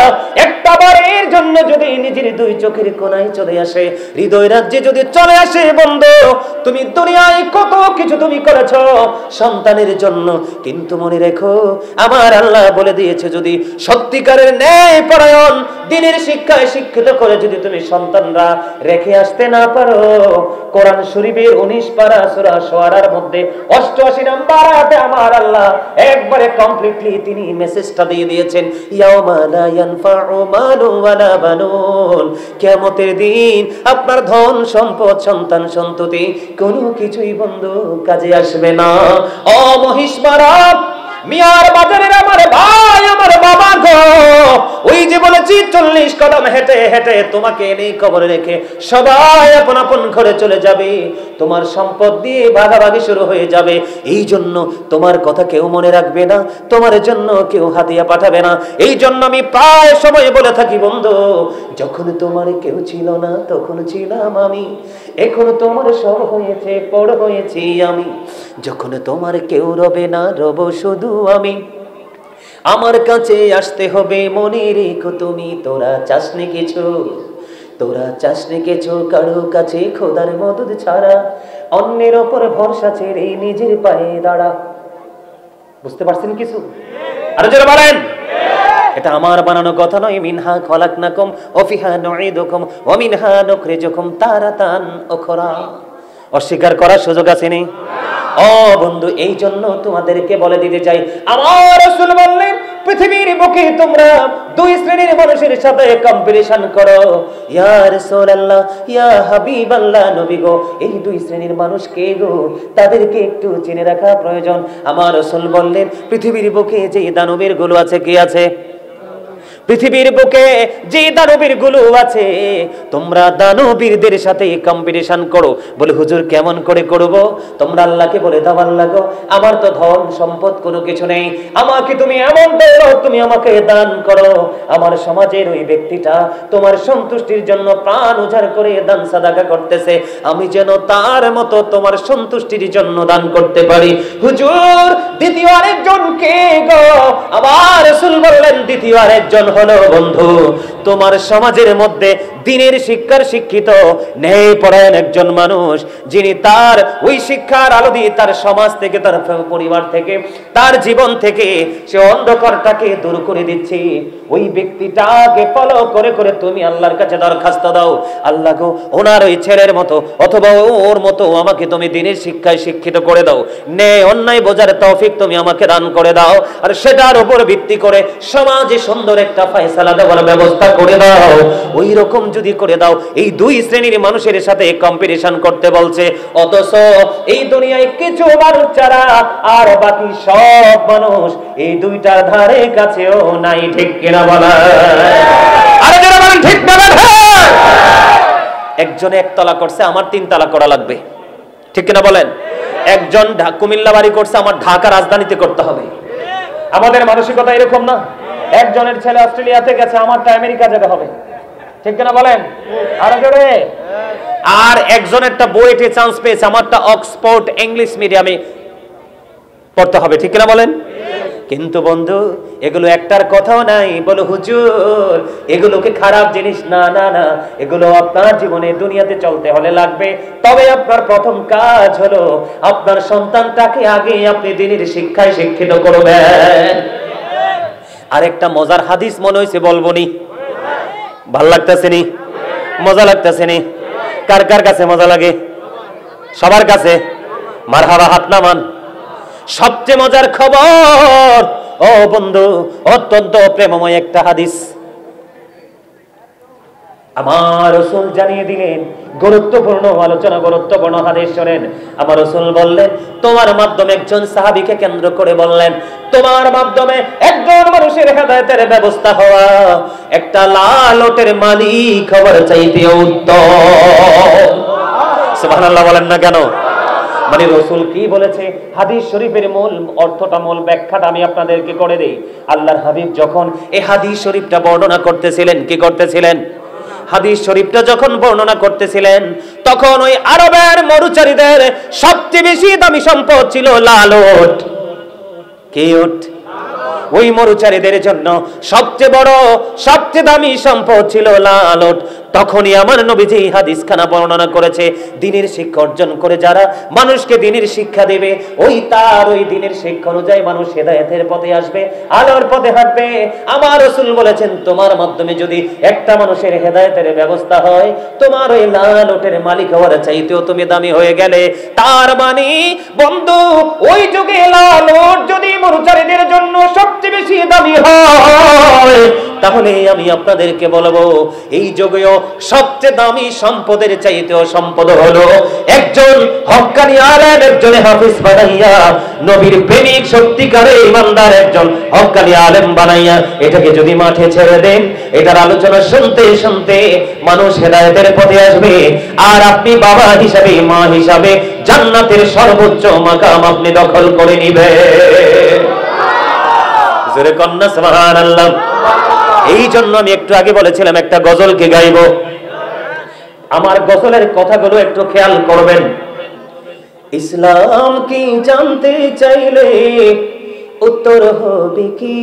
একটা বারের জন্য যদি নিজের 2 চোখের কোণায় চলে আসে, হৃদয় রাজ্যে যদি চলে আসে বন্ধু, তুমি দুনিয়ায় কত কিছু তুমি করেছো সন্তানের জন্য, কিন্তু মনে রেখো আমার আল্লাহ বলে দিয়েছে, যদি সত্যিকারের ন্যায় পরায়ণ দ্বীনের শিক্ষায় শিক্ষিত করে যদি তুমি সন্তানরা রেখে আসতে না পারো, কোরআন শরীফের 19 পারা সূরা শুআরার মধ্যে 88 নম্বর আয়াতে আমার আল্লাহ একবারে কমপ্লিটলি তিনি মেসেজটা দিয়ে দিয়েছেন, ইয়াউমা লা ইয়ানফাউ মালুন ওয়ালা বানুন, কিয়ামতের দিন আপনার ধন সম্পদ সন্তান সন্ততি কোনো কিছুই বন্ধু কাজে আসবে না। ও মহিষমারা মিয়ার বাজারের আমার ভাই আমার বাবা গো, ওই যে বলেছি 40 কদম হেঁটে হেঁটে তোমাকে এনে কবরে রেখে সবাই আপন আপন ঘরে চলে যাবে, তোমার সম্পদ দিয়ে ভাগাভাগি শুরু হয়ে যাবে, এই জন্য তোমার কথা কেউ মনে রাখবে না, তোমার জন্য কেউ হাদিয়া পাঠাবে না। এই জন্য আমি প্রায় সময় বলে থাকি বন্ধু, যখন তোমার কেউ ছিল না তখন ছিলাম আমি, এখন তোমার সব হয়েছে বড় হয়েছি আমি, যখন তোমার কেউ রবে না রব শুধু আমি, আমার কাছে আসতে হবে মনে রেখো তুমি, তোরা চাসনি কিছু, তোরা চাসনি কিছু কারো কাছে খোদার মদদ ছাড়া, অন্যের ওপর ভরসা ছেড়ে নিজের পায়ে দাঁড়া। বুঝতে পারছেন কিছু? আরো জোরে বলেন। এটা আমার বানানো কথা নয়, মিনহা খলাকনাকুম ওয়া ফিহা নুঈদুকুম ওয়া মিনহা নুখরিজুকুম তারাতান উখরা। অস্বীকার করার সুযোগ আছে নি? ও বন্ধু, এই জন্য তোমাদেরকে বলে দিতে চাই, আমার রাসূল বললেন পৃথিবীর বুকে তোমরা 2 শ্রেণীর মানুষের সাথে কম্পিটিশন করো। ইয়া রাসূলুল্লাহ, ইয়া হাবিবাল্লাহ, নবী গো, এই 2 শ্রেণীর মানুষ কে গো? তাদেরকে একটু চিনে রাখা প্রয়োজন। আমার রাসূল বললেন পৃথিবীর বুকে যে দানবীর গুলো আছে, কি আছে? পৃথিবীর বুকে যে দানবীর গুলো আছে, তোমরা দানবীরদের সাথে কম্পিটিশন করো। বলে হুজুর কেমন করে করব? তোমরা আল্লাহকে বলে দাও, আল্লাহ গো আমার তো ধন সম্পদ কোনো কিছু নেই, আমাকে তুমি এমন দাও, তুমি আমাকে দান করো, আমার সমাজের ওই ব্যক্তিটা তোমার সন্তুষ্টির জন্য প্রাণ উজাড় করে দান সাদাকা করতেছে, আমি যেন তার মতো তোমার সন্তুষ্টির জন্য দান করতে পারি। হুজুর দ্বিতীয় আরেকজন কে গো? আমার রাসূল বললেন দ্বিতীয় আরেকজন হলো বন্ধু তোমার সমাজের মধ্যে দ্বীনের শিক্ষার শিক্ষিত ন্যায় পরায়ণ একজন মানুষ, যিনি তার ওই শিক্ষার আলো দিয়ে তার সমাজ থেকে, তার পরিবার থেকে, তার জীবন থেকে সে অন্ধকারটাকে দূর করে দিচ্ছে। ওই ব্যক্তিটাকে ফলো করে করে তুমি আল্লাহর কাছে দরখাস্ত দাও, আল্লাহ গো ওনার ওই ছেলের মতো অথবা ওর মতো আমাকে তুমি দ্বীনের শিক্ষায় শিক্ষিত করে দাও, ন্যায় অন্যায় বোঝার তৌফিক তুমি আমাকে দান করে দাও, আর সেটার উপর ভিত্তি করে সমাজে সুন্দর একটা ফয়সালা দেওয়ার ব্যবস্থা করে দাও। ওই রকম যদি করে দাও, এই 2 শ্রেণীর মানুষের সাথে কম্পিটিশন করতে বলছে, অথচ এই দুনিয়ায় কিছু মানুষ ছাড়া আর বাকি সব মানুষ এই 2টার ধারে কাছেও নাই। ঠিক কিনা বলা? আরে যারা বলেন ঠিক না বলেন। একজনে 1 তলা করছে, আমার 3 তলা করা লাগবে। ঠিক কিনা বলেন? একজন কুমিল্লা বাড়ি করছে, আমার ঢাকা রাজধানীতে করতে হবে। আমাদের মানসিকতা এরকম না? একজনের ছেলে অস্ট্রেলিয়াতে গেছে, আমারটা আমেরিকা যেতে হবে। ঠিক কিনা বলেন? আরো জোরে। আর একজনেরটা বুয়েটে চান্স পেয়েছে, আমারটা অক্সফোর্ড ইংলিশ মিডিয়ামে পড়তে হবে। ঠিক কিনা বলেন? কিন্তু বন্ধু এগুলো একটার কথাও নাই। বলো হুজুর এগুলোকে খারাপ জিনিস না, না না, এগুলো আপনার জীবনে দুনিয়াতে চলতে হলে লাগবে। তবে আপনার প্রথম কাজ হলো আপনার সন্তানটাকে আগে আপনি দ্বীনের শিক্ষায় শিক্ষিত করবেন। আরেকটা মজার হাদিস মনে হয়েছে, বলবো নি? ভাল লাগতেছে নি? মজা লাগতেছে নি? কার কার কাছে মজা লাগে? সবার কাছে মারহাবা, হাত নামান। সবচেয়ে মজার খবর ও বন্ধু, অত্যন্ত প্রেমময় একটা হাদিস আমার রাসূল জানিয়ে দিলেন। গুরুত্বপূর্ণ আলোচনা, গুরুত্বপূর্ণ হাদিস শোনেন। আমার রাসূল বললেন, তোমার মাধ্যমে একজন সাহাবীকে কেন্দ্র করে বললেন, তোমার মাধ্যমে একজন মানুষের হেদায়েতের ব্যবস্থা হওয়া একটা লাল ওটের মালিক হওয়ার চাইতে উত্তম। সুবহানাল্লাহ বলেন না কেন? মানে রাসূল কি বলেছে? হাদিস শরীফের মূল অর্থটা, মূল ব্যাখ্যাটা আমি আপনাদেরকে করে দেই। আল্লাহর হাবিব যখন এই হাদিস শরীফটা বর্ণনা করতেছিলেন, কি করতেছিলেন? হাদিস শরীফটা যখন বর্ণনা করতেছিলেন, তখন ওই আরবের মরুচারীদের সবচেয়ে বেশি দামি সম্পদ ছিল লাল ওট। কি ওট? ওই মরুচারীদের জন্য সবচেয়ে বড়, সবচেয়ে দামি সম্পদ ছিল লাল ওট। তখনই আমার নবীজি হাদিসখানা বর্ণনা করেছে, দ্বীনের শিক্ষা অর্জন করে যারা মানুষকে দ্বীনের শিক্ষা দেবে, ওই দ্বীনের শিক্ষা অনুযায়ী মানুষ হেদায়েতের পথে আসবে, আলোর পথে হাঁটবে। আমার রাসূল বলেছেন, তোমার মাধ্যমে যদি একটা মানুষের হেদায়েতের ব্যবস্থা হয়, তোমার ওই লাল ওটের মালিক হওয়ার চাইতেও তুমি দামি হয়ে গেলে। তার মানে বন্ধু, ওই যুগে লাল ওট যদি মরুচারীদের জন্য সবচেয়ে বেশি দামি হয়, তাহলে আমি আপনাদেরকে বলবো, এই যুগেও সবচেয়ে দামি সম্পদের চাইতেও সম্পদ হলো একজন হক্কানি আলেম, একজন হাফেজ বানাইয়া, নবীর প্রেমিক সত্যিকারের ইমানদার একজন হক্কানি আলেম বানাইয়া এটাকে যদি মাঠে ছেড়ে দেন, এটার আলোচনা শুনতে শুনতে মানুষ হেদায়েতের পথে আসবে। আর আপনি বাবা হিসাবে, মা হিসাবে জান্নাতের সর্বোচ্চ মাকাম আপনি দখল করে নিবেন। জোরে কন্যা সুবহানাল্লাহ। এই জন্য আমি একটু আগে বলেছিলাম একটা গজলকে গাইব। আমার গজলের কথাগুলো একটু খেয়াল করবেন। ইসলাম কি জানতে চাইলে উত্তর হবে কি?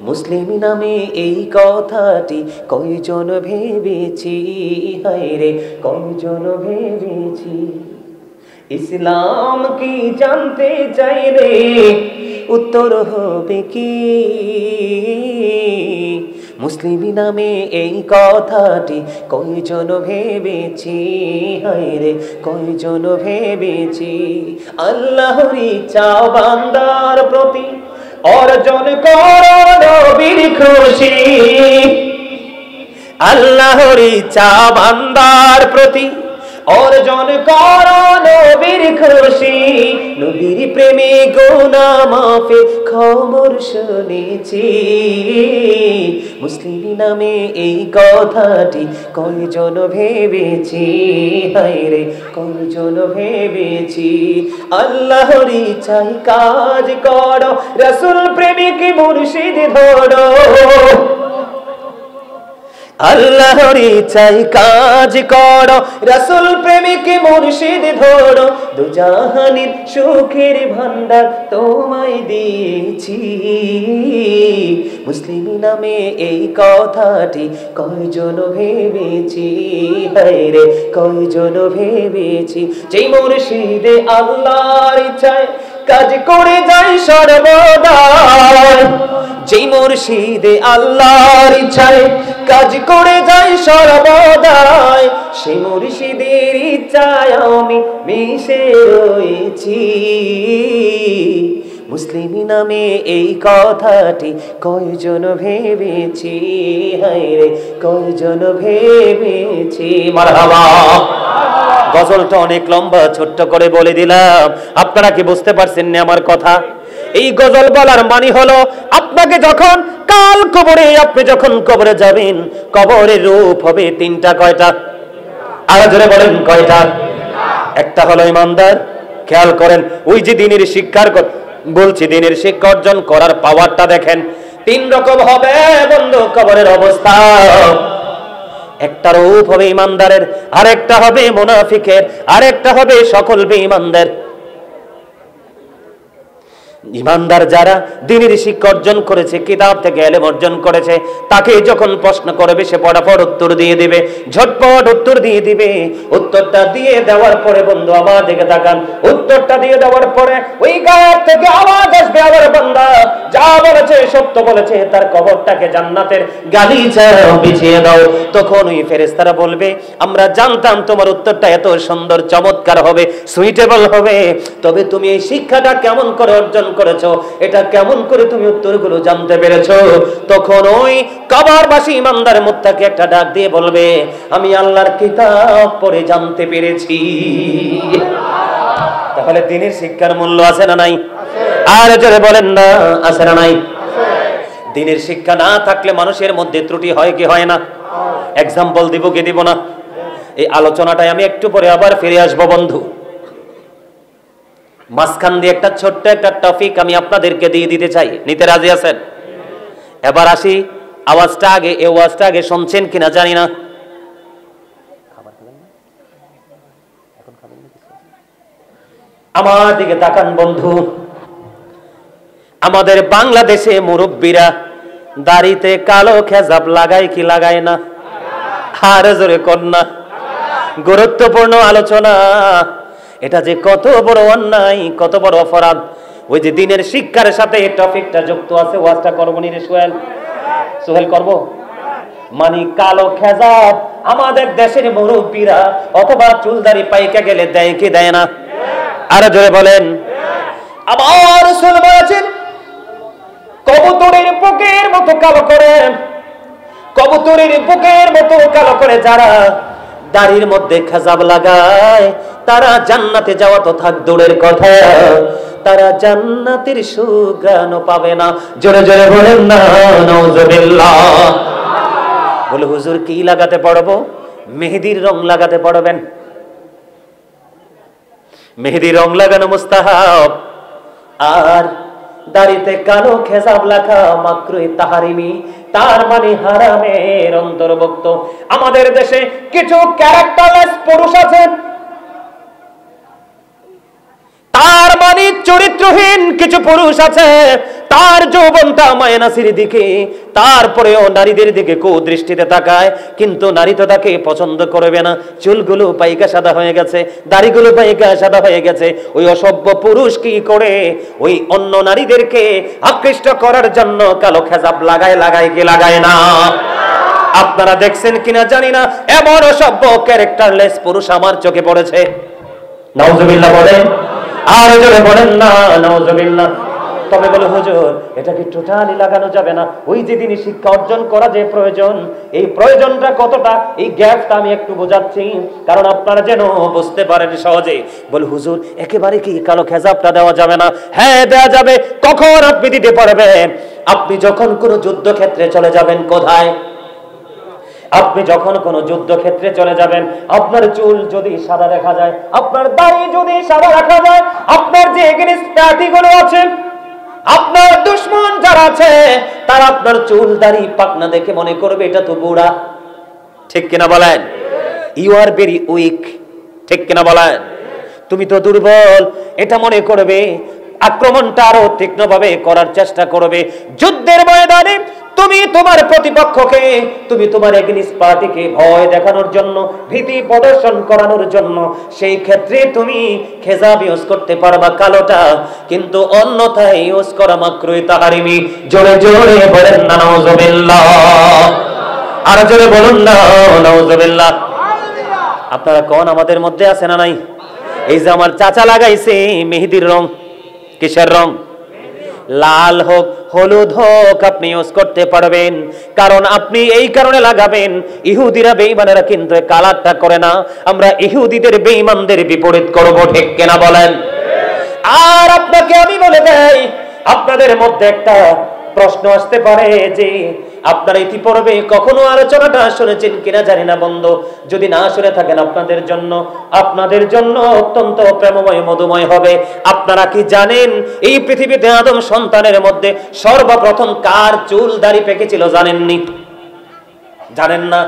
মুসলিম নামে এই কথাটি কয়জন ভেবেছি, হায়রে কয়জন ভেবেছি। ইসলাম কি জানতে চাইলে উত্তর হবে কি? মুসলিম নামে এই কথাটি কয়জন ভেবেছি, হায়রে কয়জন ভেবেছি। আল্লাহর ইচ্ছা বান্দার প্রতি অর্জন করো নবীর খুশি। আল্লাহর ইচ্ছা বান্দার প্রতি অর্জন করো নবীর খুশি। নবীর প্রেমে গুনাহ মাফে খবর শুনেছি। মুসলিম নামে এই কথাটি কয়জন ভেবেছি, হায়রে কয়জন ভেবেছি। আল্লাহর ইচ্ছায় কাজ করো, রাসূল প্রেমিক মুর্শিদ ধরো। আল্লাহর ইচ্ছায় কাজ করো, রাসূল প্রেমিক মুর্শিদ ধরো। দুজাহানের সুখের ভান্ডার তোমায় দিয়েছি। মুসলিম নামে এই কথাটি কয়জন ভেবেছি, হায়রে কয়জন ভেবেছি। যেই মুর্শিদে আল্লাহর ইচ্ছায় কাজ করে যায় সর্বদা, যেই মুর্শিদে আল্লাহর ইচ্ছায় কাজ করে যায় সর্বদাই, সেই মুর্শিদের ইচ্ছায় আমি মিশে রয়েছি। মুসলিম নামে এই কথাটি কয়জন ভেবেছি, হায়রে কয়জন ভেবেছি। মারহাবা। গজলটা অনেক লম্বা, ছোট্ট করে বলে দিলাম। আপনারা কি বুঝতে পারছেন না আমার কথা? এই গজল বলার মানে হলো, আপনাকে যখন কাল কবরে, আপনি যখন কবরে যাবেন, কবরের রূপ হবে তিনটা। কয়টা? আরো জোরে বলেন, কয়টা? একটা হলো ইমানদার। খেয়াল করেন, ওই যে দ্বীনের শিক্ষার বলছি, দ্বীনের শিক্ষা অর্জন করার পাওয়ারটা দেখেন। তিন রকম হবে বন্ধু কবরের অবস্থা। একটা রূপ হবে ইমানদারের, আরেকটা হবে মুনাফিকের, আরেকটা হবে সকল বেঈমানদের। ইমানদার যারা দ্বীনের শিক্ষা অর্জন করেছে, কিতাব থেকে ইলম অর্জন করেছে, তাকে যখন প্রশ্ন করবে সে ফটাফট উত্তর দিয়ে দিবে, ঝটপট উত্তর দিয়ে দিবে। উত্তরটা দিয়ে দেওয়ার পরে বন্ধু আমার দিকে তাকান, উত্তরটা দিয়ে দেওয়ার পরে ওই গায়ের থেকে আওয়াজ আসবে, আমার বান্দা যা বলেছে সত্য বলেছে, তার কবরটাকে জান্নাতের গালিচা বিছিয়ে দাও। তখন ওই ফেরেশতারা বলবে আমরা জানতাম তোমার উত্তরটা এত সুন্দর চমৎকার হবে, সুইটেবল হবে, তবে তুমি এই শিক্ষাটা কেমন করে অর্জন করেছো, এটা কেমন করে তুমি উত্তরগুলো জানতে পেরেছো? তখন ওই কবরবাসী ইমানদার মুত্তাকি একটা ডাক দিয়ে বলবে আমি আল্লাহর কিতাব পড়ে জানতে পেরেছি। তাহলে দ্বীনের শিক্ষার মূল্য আছে না নাই? আর জোরে বলেন না, আছে না নাই? দ্বীনের শিক্ষা না থাকলে মানুষের মধ্যে ত্রুটি হয় কি হয় না? এক্সাম্পল দিব কি দিব না? এই আলোচনাটাই আমি একটু পরে আবার ফিরে আসবো বন্ধু। মাঝখান দিয়ে একটা ছোট্ট একটা টপিক আমি আপনাদেরকে দিয়ে দিতে চাই, নিতে রাজি আছেন? এবার আসি আওয়াজটা আগে, এই আওয়াজটা আগে শুনছেন কিনা জানি না। আমার দিকে তাকান বন্ধু, আমাদের বাংলাদেশে মুরব্বীরা দাড়িতে কালো খেজাব লাগায় কি লাগায় না? আর জোরে কন্যা, গুরুত্বপূর্ণ আলোচনা। এটা যে কত বড় অন্যায়, কত বড় অপরাধ, ওই যে দ্বীনের শিক্ষার সাথে এই টপিকটা যুক্ত আছে। ওয়াজটা করব নি রে সোহেল? সোহেল করব? মানে কালো খেজাব আমাদের দেশের মুরব্বীরা অথবা চুলদারি পাইকা গেলে দেয় কি দেয় না? আর জোরে বলেন। আবার রাসূল বলেছেন কবুতরের বুকের মতো কালো করে, কবুতরের বুকের মতো কালো করে যারা দাড়ির মধ্যে খেজাব লাগায় তারা জান্নাতে যাওয়া তো থাক দূরের কথা, তারা জান্নাতের সুঘ্রাণ পাবে না। জোরে জোরে বলেন না নাউজুবিল্লাহ। বলে হুজুর কি লাগাতে পারবো? মেহেদির রং লাগাতে পারবেন। মেহেদির রং লাগানো মুস্তাহাব, আর দাড়িতে কালো খেজাব লেখা মাকরুহ তাহরিমি, তার মানে হারামের অন্তর্ভুক্ত। আমাদের দেশে কিছু ক্যারেক্টারলেস পুরুষ আছে, তার মানে চরিত্রহীন কিছু পুরুষ আছে, তার যৌবনটা মায়ানাসির দিকে, তারপরেও নারীদের দিকে কুদৃষ্টিতে তাকায়, কিন্তু নারী তো তাকে পছন্দ করবে না। চুলগুলো পাইকা সাদা হয়ে গেছে, দাড়িগুলো পাইকা সাদা হয়ে গেছে। ওই অসভ্য পুরুষ কি করে? ওই অন্য নারীদেরকে আকৃষ্ট করার জন্য কালো খেজাব লাগায়, লাগায় কি লাগায় না? আপনারা দেখছেন কিনা জানি না, এমন অসভ্য ক্যারেক্টারলেস পুরুষ আমার চোখে পড়েছে। নাউজুবিল্লাহ বলেন, আর জোরে বলেন না নাউজুবিল্লাহ। তবে বলে হুজুর এটা কি টোটালি লাগানো যাবে না? ওই যে দিনই শিক্ষা অর্জন করা যে প্রয়োজন, এই প্রয়োজনটা কতটা, এই গ্যাপটা আমি একটু বোঝাচ্ছি কারণ আপনারা যেন বুঝতে পারেন সহজে। বলে হুজুর একেবারে কি কালো খেজাবটা দেওয়া যাবে না? হ্যাঁ দেওয়া যাবে। কখন আপনি দিতে পারবেন? আপনি যখন কোনো যুদ্ধক্ষেত্রে চলে যাবেন। কোথায়? আপনি যখন কোনো যুদ্ধক্ষেত্রে চলে যাবেন, আপনার চুল যদি সাদা দেখা যায়, আপনার দাড়ি যদি সাদা রাখা যায়, আপনার যে এগেইনস্ট পার্টিগুলো আছে, আপনার দুশমন যারা আছে, তারা আপনার চুল দাড়ি পাকনা দেখে মনে করবে এটা তো বুড়া। ঠিক কিনা বলেন? You are very weak. ঠিক কিনা বলেন? তুমি তো দুর্বল, এটা মনে করবে। আক্রমণটা আরো তীক্ষ্ণভাবে করার চেষ্টা করবে। যুদ্ধের ময়দানে তুমি তোমার প্রতিপক্ষকে, তুমি তোমার এগেইনস্ট পার্টিকে ভয় দেখানোর জন্য, ভীতি প্রদর্শন করানোর জন্য সেই ক্ষেত্রে তুমি খেজাব ইউজ করতে পারবা কালোটা, কিন্তু অন্যথায় ইউজ করা মাকরুহ তাহরিমি। জোরে জোরে বলেন না নাউজুবিল্লাহ। আর জোরে বলুন না নাউজুবিল্লাহ। আপনারা কোন আমাদের মধ্যে আছে না নাই? এই যে আমার চাচা লাগাইছে মেহেদির রং, কিসের রং? লাল হোক হলুদ হোক আপনি ইউজ করতে পারবেন, কারণ আপনি এই কারণে লাগাবেন, ইহুদিরা বেঈমানেরা কিন্তু এই কালারটা করে না। আমরা ইহুদিদের বেঈমানদের বিপরীত করব। ঠিক কিনা বলেন? আর আপনাকে আমি বলে দেই, আপনাদের মধ্যে একটা প্রশ্ন আসতে পারে যে আপনারা ইতিপূর্বে কখনো আলোচনাটা শুনেছেন কিনা জানি না বন্ধু। যদি না শুনে থাকেন আপনাদের জন্য অত্যন্ত প্রেমময় মধুময় হবে। আপনারা কি জানেন এই পৃথিবীতে আদম সন্তানের মধ্যে সর্বপ্রথম কার চুল দাড়ি পেকেছিল? জানেননি? জানেন না,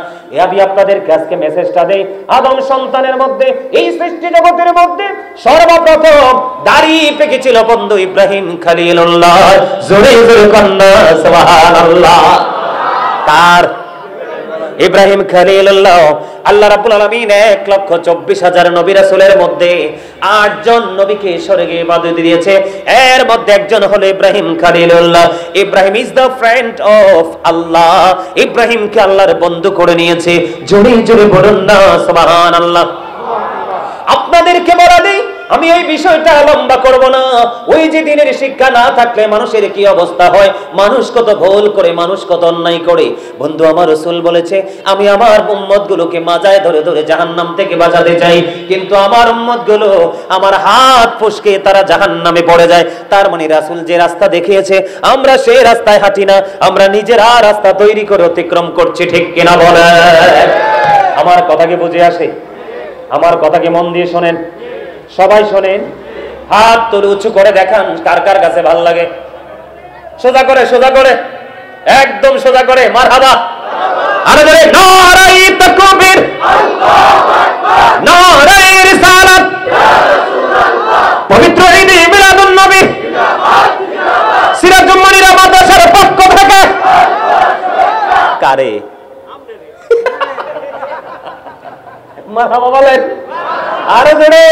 আমি আপনাদেরকে আজকে মেসেজটা দেই, আদম সন্তানের মধ্যে, এই সৃষ্টি জগতের মধ্যে সর্বপ্রথম দাড়ি পেকেছিল বন্ধু ইব্রাহিম খলিলুল্লাহ। জোরে জোরে কন্যা সুবহানাল্লাহ। কার? ইব্রাহিম খলিলুল্লাহ। আল্লাহ রাব্বুল আলামিন 1,24,000 নবী রাসূলের মধ্যে 8 জন নবীকে স্বর্গে ইবাদত দিয়েছে, এর মধ্যে একজন হলো Ibrahim Khalilullah. Ibrahim is the friend of Allah. ইব্রাহিমকে আল্লাহর বন্ধু করে নিয়েছে। জোরে জোরে বলুন না সুবহানাল্লাহ। আপনাদেরকে বলা দেই, আমি ওই বিষয়টা লম্বা করব না। ওই যে দিনের শিক্ষা না থাকলে মানুষের কি অবস্থা হয়, মানুষ কত ভুল করে, মানুষ কত অন্যায় করে। বন্ধু, আমার রাসূল বলেছে আমি আমার উম্মতগুলোকে মাজায় ধরে ধরে জাহান্নাম থেকে বাঁচাতে চাই, কিন্তু আমার উম্মতগুলো আমার হাত ফসকে তারা জাহান্নামে পড়ে যায়। তার মানে রাসূল যে রাস্তা দেখিয়েছে আমরা সেই রাস্তায় হাঁটি না, আমরা নিজেরা রাস্তা তৈরি করে অতিক্রম করছি। ঠিক কিনা বলেন? আমার কথা কি বুঝে আসে? আমার কথা কি মন দিয়ে শোনেন? সবাই শোনেন, হাত তুলে উঁচু করে দেখান কার কার কাছে ভালো লাগে। সোজা করে, সোজা করে, একদম সোজা করে, মারহাবা। আরে ধরে নারাই তাকবীর, নারাই রিসালাত, পবিত্র ঈদে মিলাদুন নবী, সিরাজুল মুনিরা মাদ্রাসার পক্ষ থেকে কারে মারহাবা বলেন। আরে ধরে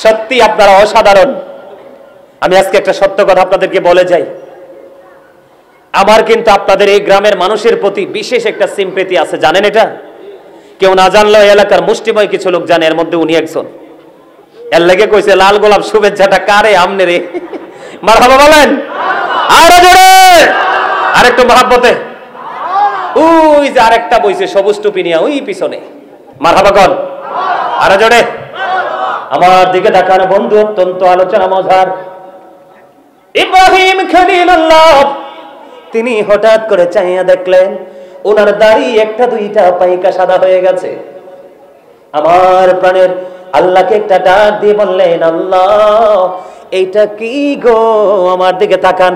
সত্যি আপনারা অসাধারণ। আমি আজকে একটা সত্য কথা আপনাদেরকে বলে যাই, আমার কিন্তু আপনাদের এই গ্রামের মানুষের প্রতি বিশেষ একটা সিম্পেথি আছে, জানেন এটা? কেউ না জানলেও এলাকার মুষ্টিময় কিছু লোক জানে, এর মধ্যে উনি একজন। এর লেগে কইছে লাল গোলাপ শুভেচ্ছাটা কারে? আমনে রে। মারহাবা বলেন। আরে জোরে আরেকটু মহাব্বতে। ওই যে আরেকটা বইছে সবুজ টুপি নিয়ে ওই পিছনে, মারহাবা কর। আরে জোরে। আমার দিকে তাকান বন্ধু, অত্যন্ত আলোচনা মজার। ইব্রাহিম খলিলুল্লাহ তিনি হঠাৎ করে চাইয়া দেখলেন ওনার দাড়ি একটা দুইটা পাইকা সাদা হয়ে গেছে। আমার প্রাণের আল্লাহকে একটা ডাক দিয়ে বললেন, আল্লাহ এইটা কি গো? আমার দিকে তাকান।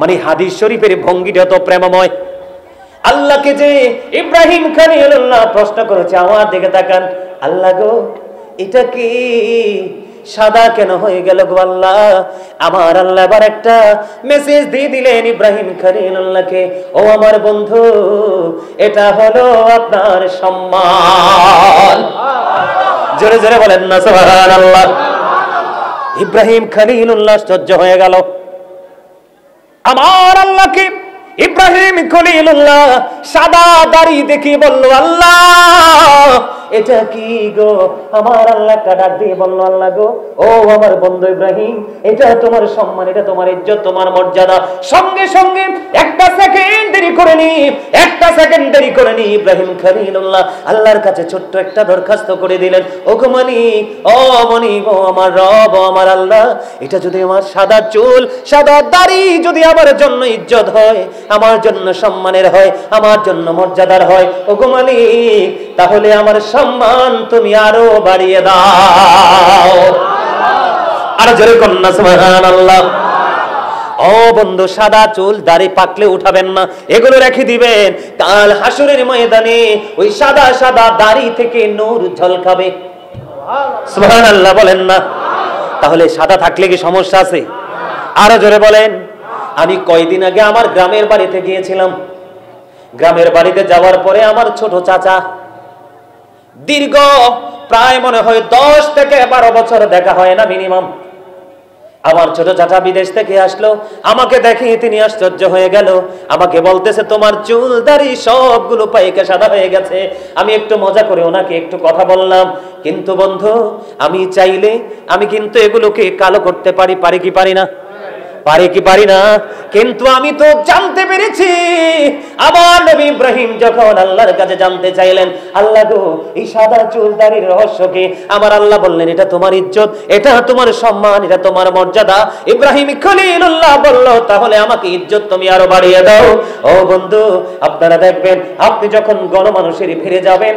মানে হাদিস শরীফের ভঙ্গিটা তো প্রেমময়। আল্লাহকে যে ইব্রাহিম খলিলুল্লাহ প্রশ্ন করেছে, আমার দিকে তাকান, আল্লাহ গো এটা কি সাদা কেন হয়ে গেল গো আল্লাহ? আমার আল্লাহ আবার একটা মেসেজ দিয়ে দিলেন ইব্রাহিম খলিলুল্লাহকে, ও আমার বন্ধু এটা হলো আপনার সম্মান। জোরে জোরে বলেন না সুবহানাল্লাহ। ইব্রাহিম খলিলুল্লাহ আশ্চর্য হয়ে গেল। আমার আল্লাহকে ইব্রাহিম খলিলুল্লাহ সাদা দাড়ি দেখি বলল, আল্লাহ এটা কি গো? আমার আল্লাহ ডাক দিয়ে বলল, আল্লাহ গো ও আমার বন্ধু ইব্রাহিম, এটা তোমার সম্মান, এটা তোমার ইজ্জত, তোমার মর্যাদা। সঙ্গে সঙ্গে একটা সেকেন্ড দেরি করেনি, একটা সেকেন্ড দেরি করেনি ইব্রাহিম খলিলুল্লাহ আল্লাহর কাছে ছোট্ট একটা দরখাস্ত করে দিলেন, ও গো মালিক, ও মালিক, ও আমার রব, ও আমার আল্লাহ, এটা যদি আমার সাদা চুল সাদা দাড়ি যদি আমার জন্য ইজ্জত হয়, আমার জন্য সম্মানের হয়, আমার জন্য মর্যাদার হয়, ও গো মালিক, তাহলে আমার সম্মান তুমি আরো বাড়িয়ে দাও। আর জোরে কন্যা সুবহানাল্লাহ। ও বন্ধু, সাদা চুল দাড়ি পাকলে উঠাবেন না, এগুলো রেখে দিবেন, কাল হাসরের ময়দানে ওই সাদা সাদা দাড়ি থেকে নূর ঝলকাবে। সুবহানাল্লাহ বলেন না। তাহলে সাদা থাকলে কি সমস্যা আছে? আরো জোরে বলেন। আমি কয়দিন আগে আমার গ্রামের বাড়িতে গিয়েছিলাম। গ্রামের বাড়িতে যাওয়ার পরে আমার ছোট চাচা, দীর্ঘ প্রায় মনে হয় 10 থেকে 12 বছর দেখা হয় না মিনিমাম, আমার ছোট চাচা বিদেশ থেকে আসলো। আমাকে দেখে তিনি আশ্চর্য হয়ে গেল, আমাকে বলতেছে তোমার চুল দাড়ি সবগুলো পাইকা সাদা হয়ে গেছে। আমি একটু মজা করে ওনাকে একটু কথা বললাম, কিন্তু বন্ধু আমি চাইলে আমি কিন্তু এগুলোকে কালো করতে পারি, পারি কি পারি না? পারি কি পারি না? কিন্তু আমি তো জানতে পেরেছি, আমার নবী ইব্রাহিম যখন আল্লাহর কাছে জানতে চাইলেন, আল্লাহ গো এই সাদা চুল দাড়ির রহস্য কি? আমার আল্লাহ বললেন, এটা তোমার ইজ্জত, এটা তোমার সম্মান, এটা তোমার মর্যাদা। ইব্রাহিম খলিলুল্লাহ বলল, তাহলে আমাকে ইজ্জত তুমি আরো বাড়িয়ে দাও। ও বন্ধু, আপনারা দেখবেন আপনি যখন গণমানুষের ফিরে যাবেন,